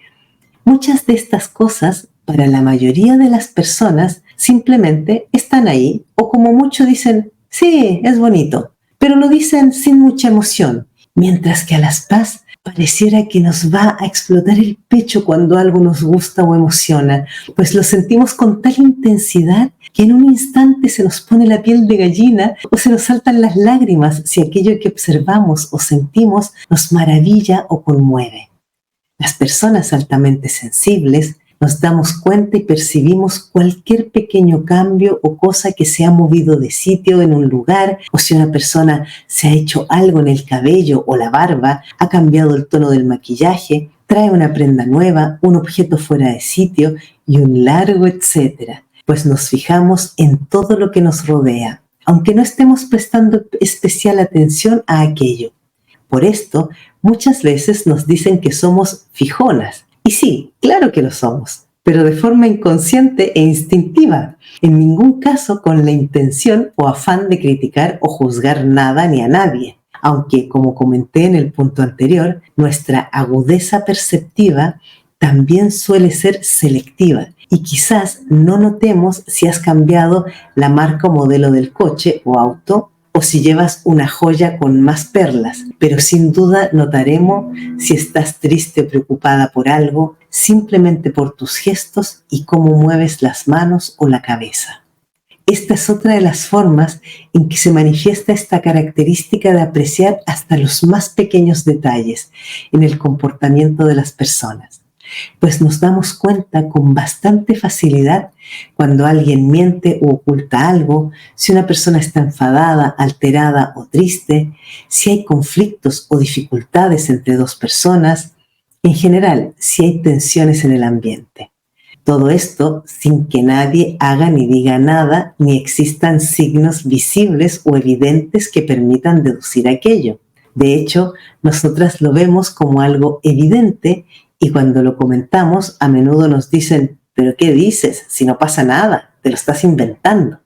Muchas de estas cosas, para la mayoría de las personas, simplemente están ahí o como mucho dicen, sí, es bonito, pero lo dicen sin mucha emoción, mientras que a las Paz pareciera que nos va a explotar el pecho cuando algo nos gusta o emociona, pues lo sentimos con tal intensidad que en un instante se nos pone la piel de gallina o se nos saltan las lágrimas si aquello que observamos o sentimos nos maravilla o conmueve. Las personas altamente sensibles nos damos cuenta y percibimos cualquier pequeño cambio o cosa que se ha movido de sitio en un lugar, o si una persona se ha hecho algo en el cabello o la barba, ha cambiado el tono del maquillaje, trae una prenda nueva, un objeto fuera de sitio y un largo etcétera. pues nos fijamos en todo lo que nos rodea, aunque no estemos prestando especial atención a aquello. Por esto, muchas veces nos dicen que somos fijonas. Y sí, claro que lo somos, pero de forma inconsciente e instintiva, en ningún caso con la intención o afán de criticar o juzgar nada ni a nadie. Aunque, como comenté en el punto anterior, nuestra agudeza perceptiva también suele ser selectiva y quizás no notemos si has cambiado la marca o modelo del coche o auto o si llevas una joya con más perlas, pero sin duda notaremos si estás triste o preocupada por algo simplemente por tus gestos y cómo mueves las manos o la cabeza. Esta es otra de las formas en que se manifiesta esta característica de apreciar hasta los más pequeños detalles en el comportamiento de las personas, pues nos damos cuenta con bastante facilidad cuando alguien miente o oculta algo, si una persona está enfadada, alterada o triste, si hay conflictos o dificultades entre dos personas, en general, si hay tensiones en el ambiente. Todo esto sin que nadie haga ni diga nada, ni existan signos visibles o evidentes que permitan deducir aquello. De hecho, nosotras lo vemos como algo evidente y cuando lo comentamos, a menudo nos dicen, ¿pero qué dices? Si no pasa nada, te lo estás inventando.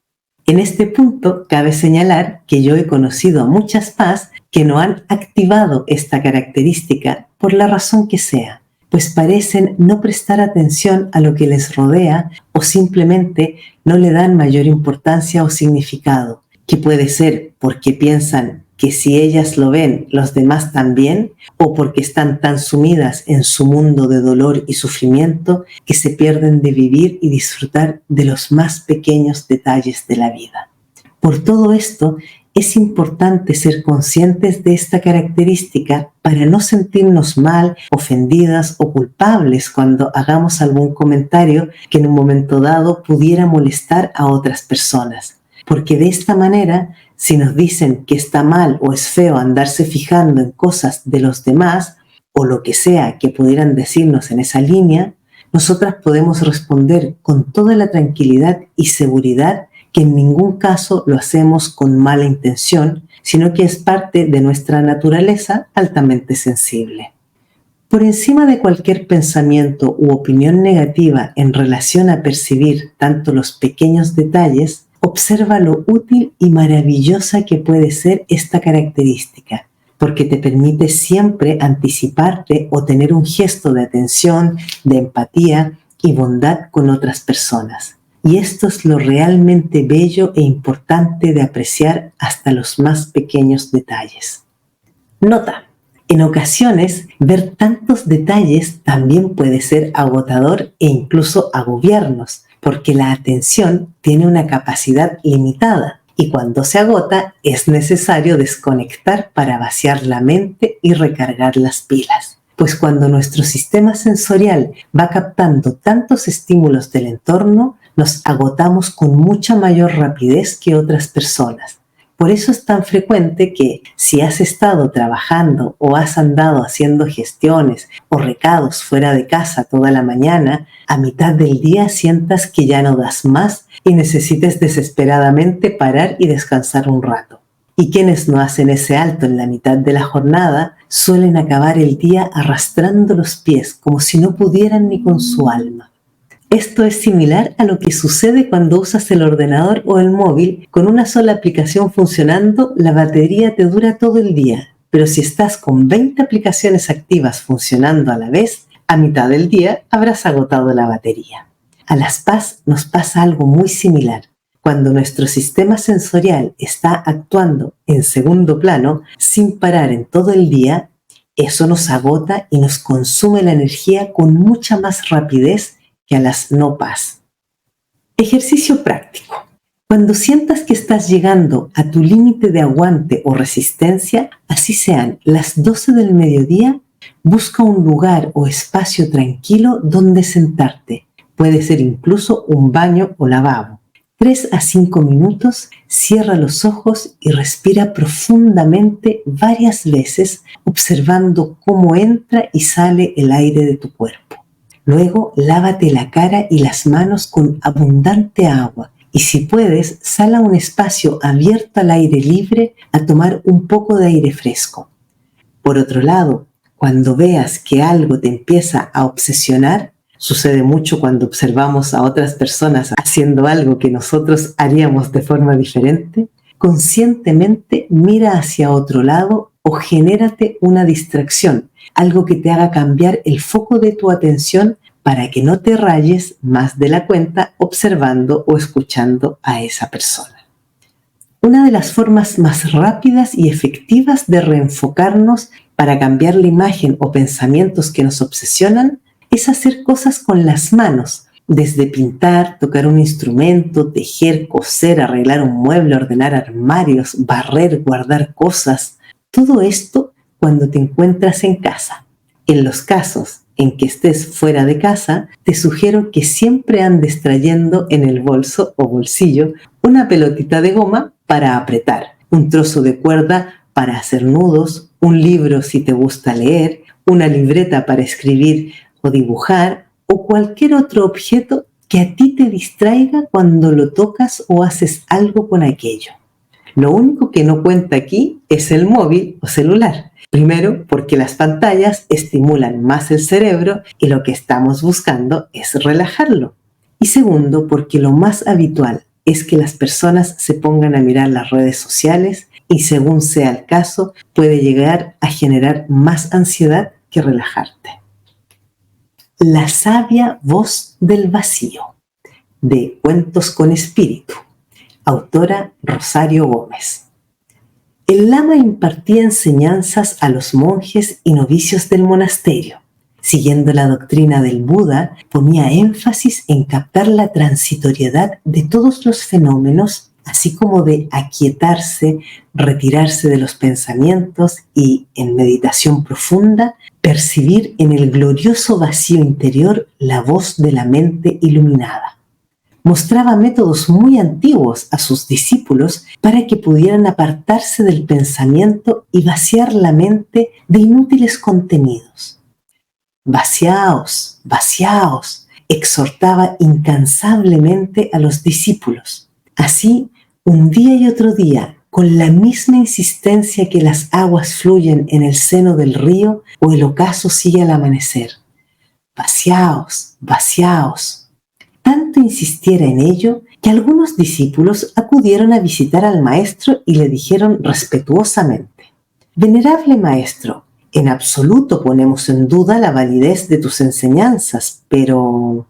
En este punto, cabe señalar que yo he conocido a muchas PAs que no han activado esta característica por la razón que sea, pues parecen no prestar atención a lo que les rodea o simplemente no le dan mayor importancia o significado, que puede ser porque piensan que si ellas lo ven, los demás también, o porque están tan sumidas en su mundo de dolor y sufrimiento que se pierden de vivir y disfrutar de los más pequeños detalles de la vida. Por todo esto, es importante ser conscientes de esta característica para no sentirnos mal, ofendidas o culpables cuando hagamos algún comentario que en un momento dado pudiera molestar a otras personas. Porque de esta manera, si nos dicen que está mal o es feo andarse fijando en cosas de los demás, o lo que sea que pudieran decirnos en esa línea, nosotras podemos responder con toda la tranquilidad y seguridad que en ningún caso lo hacemos con mala intención, sino que es parte de nuestra naturaleza altamente sensible. Por encima de cualquier pensamiento u opinión negativa en relación a percibir tanto los pequeños detalles, observa lo útil y maravillosa que puede ser esta característica, porque te permite siempre anticiparte o tener un gesto de atención, de empatía y bondad con otras personas. Y esto es lo realmente bello e importante de apreciar hasta los más pequeños detalles. Nota: en ocasiones, ver tantos detalles también puede ser agotador e incluso agobiarnos, porque la atención tiene una capacidad limitada y cuando se agota es necesario desconectar para vaciar la mente y recargar las pilas. Pues cuando nuestro sistema sensorial va captando tantos estímulos del entorno, nos agotamos con mucha mayor rapidez que otras personas. Por eso es tan frecuente que si has estado trabajando o has andado haciendo gestiones o recados fuera de casa toda la mañana, a mitad del día sientas que ya no das más y necesites desesperadamente parar y descansar un rato. Y quienes no hacen ese alto en la mitad de la jornada suelen acabar el día arrastrando los pies como si no pudieran ni con su alma. Esto es similar a lo que sucede cuando usas el ordenador o el móvil. Con una sola aplicación funcionando, la batería te dura todo el día. Pero si estás con 20 aplicaciones activas funcionando a la vez, a mitad del día habrás agotado la batería. A las PAs nos pasa algo muy similar. Cuando nuestro sistema sensorial está actuando en segundo plano, sin parar en todo el día, eso nos agota y nos consume la energía con mucha más rapidez que a las no PAs. Ejercicio práctico. Cuando sientas que estás llegando a tu límite de aguante o resistencia, así sean las 12 del mediodía, busca un lugar o espacio tranquilo donde sentarte. Puede ser incluso un baño o lavabo. 3 a 5 minutos, cierra los ojos y respira profundamente varias veces, observando cómo entra y sale el aire de tu cuerpo. Luego, lávate la cara y las manos con abundante agua. Y si puedes, sal a un espacio abierto al aire libre a tomar un poco de aire fresco. Por otro lado, cuando veas que algo te empieza a obsesionar, sucede mucho cuando observamos a otras personas haciendo algo que nosotros haríamos de forma diferente, conscientemente mira hacia otro lado o genérate una distracción, algo que te haga cambiar el foco de tu atención para que no te rayes más de la cuenta observando o escuchando a esa persona. Una de las formas más rápidas y efectivas de reenfocarnos para cambiar la imagen o pensamientos que nos obsesionan es hacer cosas con las manos, desde pintar, tocar un instrumento, tejer, coser, arreglar un mueble, ordenar armarios, barrer, guardar cosas. Todo esto cuando te encuentras en casa. En los casos en que estés fuera de casa, te sugiero que siempre andes trayendo en el bolso o bolsillo una pelotita de goma para apretar, un trozo de cuerda para hacer nudos, un libro si te gusta leer, una libreta para escribir o dibujar, o cualquier otro objeto que a ti te distraiga cuando lo tocas o haces algo con aquello. Lo único que no cuenta aquí es el móvil o celular. Primero, porque las pantallas estimulan más el cerebro y lo que estamos buscando es relajarlo. Y segundo, porque lo más habitual es que las personas se pongan a mirar las redes sociales y según sea el caso, puede llegar a generar más ansiedad que relajarte. La sabia voz del vacío, de Cuentos con Espíritu, autora Rosario Gómez. El lama impartía enseñanzas a los monjes y novicios del monasterio. Siguiendo la doctrina del Buda, ponía énfasis en captar la transitoriedad de todos los fenómenos, así como de aquietarse, retirarse de los pensamientos y, en meditación profunda, percibir en el glorioso vacío interior la voz de la mente iluminada. Mostraba métodos muy antiguos a sus discípulos para que pudieran apartarse del pensamiento y vaciar la mente de inútiles contenidos. Vaciaos, vaciaos, exhortaba incansablemente a los discípulos. Así, un día y otro día, con la misma insistencia que las aguas fluyen en el seno del río o el ocaso sigue al amanecer. Vaciaos, vaciaos. Tanto insistiera en ello que algunos discípulos acudieron a visitar al maestro y le dijeron respetuosamente: «Venerable maestro, en absoluto ponemos en duda la validez de tus enseñanzas, pero...»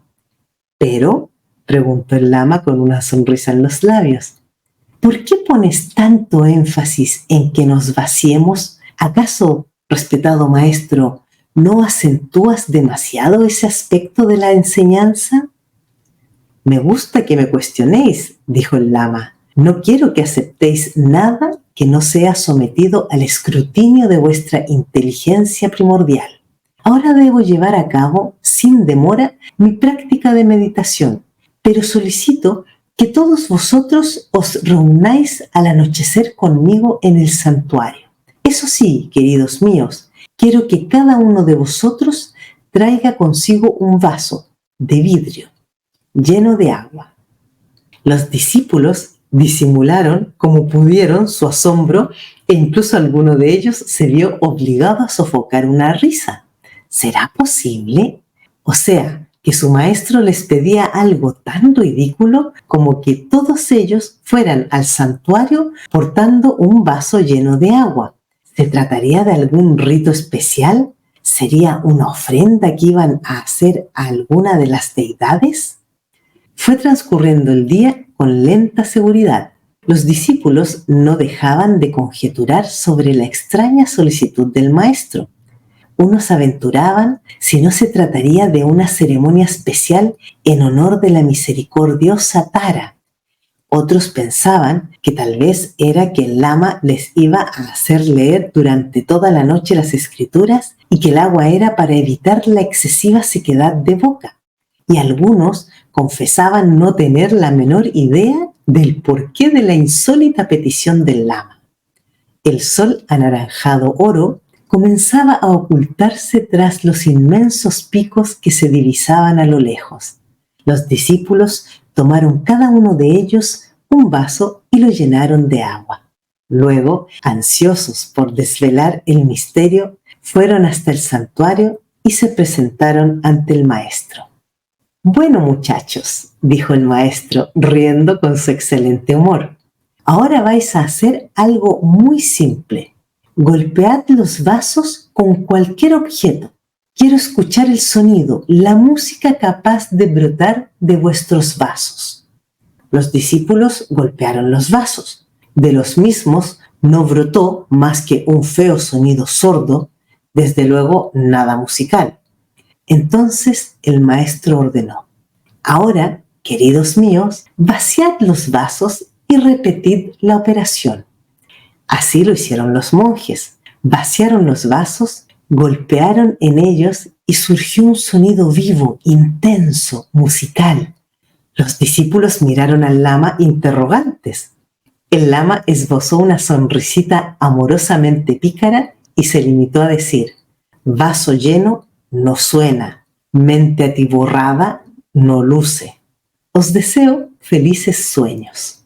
«¿Pero?», preguntó el lama con una sonrisa en los labios. «¿Por qué pones tanto énfasis en que nos vaciemos? ¿Acaso, respetado maestro, no acentúas demasiado ese aspecto de la enseñanza?» «Me gusta que me cuestionéis», dijo el lama. «No quiero que aceptéis nada que no sea sometido al escrutinio de vuestra inteligencia primordial. Ahora debo llevar a cabo, sin demora, mi práctica de meditación, pero solicito que todos vosotros os reunáis al anochecer conmigo en el santuario. Eso sí, queridos míos, quiero que cada uno de vosotros traiga consigo un vaso de vidrio lleno de agua». Los discípulos disimularon como pudieron su asombro e incluso alguno de ellos se vio obligado a sofocar una risa. ¿Será posible? O sea, que su maestro les pedía algo tan ridículo como que todos ellos fueran al santuario portando un vaso lleno de agua. ¿Se trataría de algún rito especial? ¿Sería una ofrenda que iban a hacer a alguna de las deidades? Fue transcurriendo el día con lenta seguridad. Los discípulos no dejaban de conjeturar sobre la extraña solicitud del maestro. Unos aventuraban si no se trataría de una ceremonia especial en honor de la misericordiosa Tara. Otros pensaban que tal vez era que el lama les iba a hacer leer durante toda la noche las escrituras y que el agua era para evitar la excesiva sequedad de boca. Y algunos confesaban no tener la menor idea del porqué de la insólita petición del lama. El sol anaranjado oro comenzaba a ocultarse tras los inmensos picos que se divisaban a lo lejos. Los discípulos tomaron cada uno de ellos un vaso y lo llenaron de agua. Luego, ansiosos por desvelar el misterio, fueron hasta el santuario y se presentaron ante el maestro. «Bueno, muchachos», dijo el maestro, riendo con su excelente humor, «ahora vais a hacer algo muy simple. Golpead los vasos con cualquier objeto. Quiero escuchar el sonido, la música capaz de brotar de vuestros vasos». Los discípulos golpearon los vasos. De los mismos no brotó más que un feo sonido sordo, desde luego nada musical. Entonces el maestro ordenó: «Ahora, queridos míos, vaciad los vasos y repetid la operación». Así lo hicieron los monjes. Vaciaron los vasos, golpearon en ellos y surgió un sonido vivo, intenso, musical. Los discípulos miraron al lama interrogantes. El lama esbozó una sonrisita amorosamente pícara y se limitó a decir: «Vaso lleno no suena, mente atiborrada no luce. Os deseo felices sueños».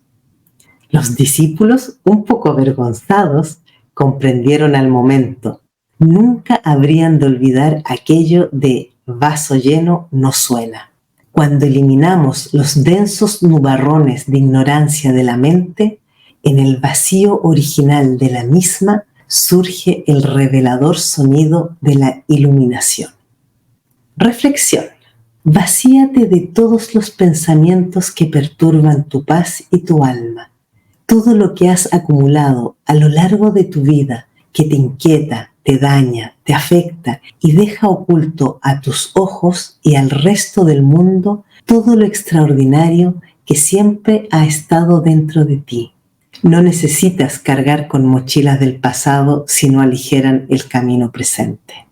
Los discípulos, un poco avergonzados, comprendieron al momento. Nunca habrían de olvidar aquello de «vaso lleno no suena». Cuando eliminamos los densos nubarrones de ignorancia de la mente, en el vacío original de la misma surge el revelador sonido de la iluminación. Reflexión. Vacíate de todos los pensamientos que perturban tu paz y tu alma. Todo lo que has acumulado a lo largo de tu vida que te inquieta, te daña, te afecta y deja oculto a tus ojos y al resto del mundo todo lo extraordinario que siempre ha estado dentro de ti. No necesitas cargar con mochilas del pasado si no aligeran el camino presente.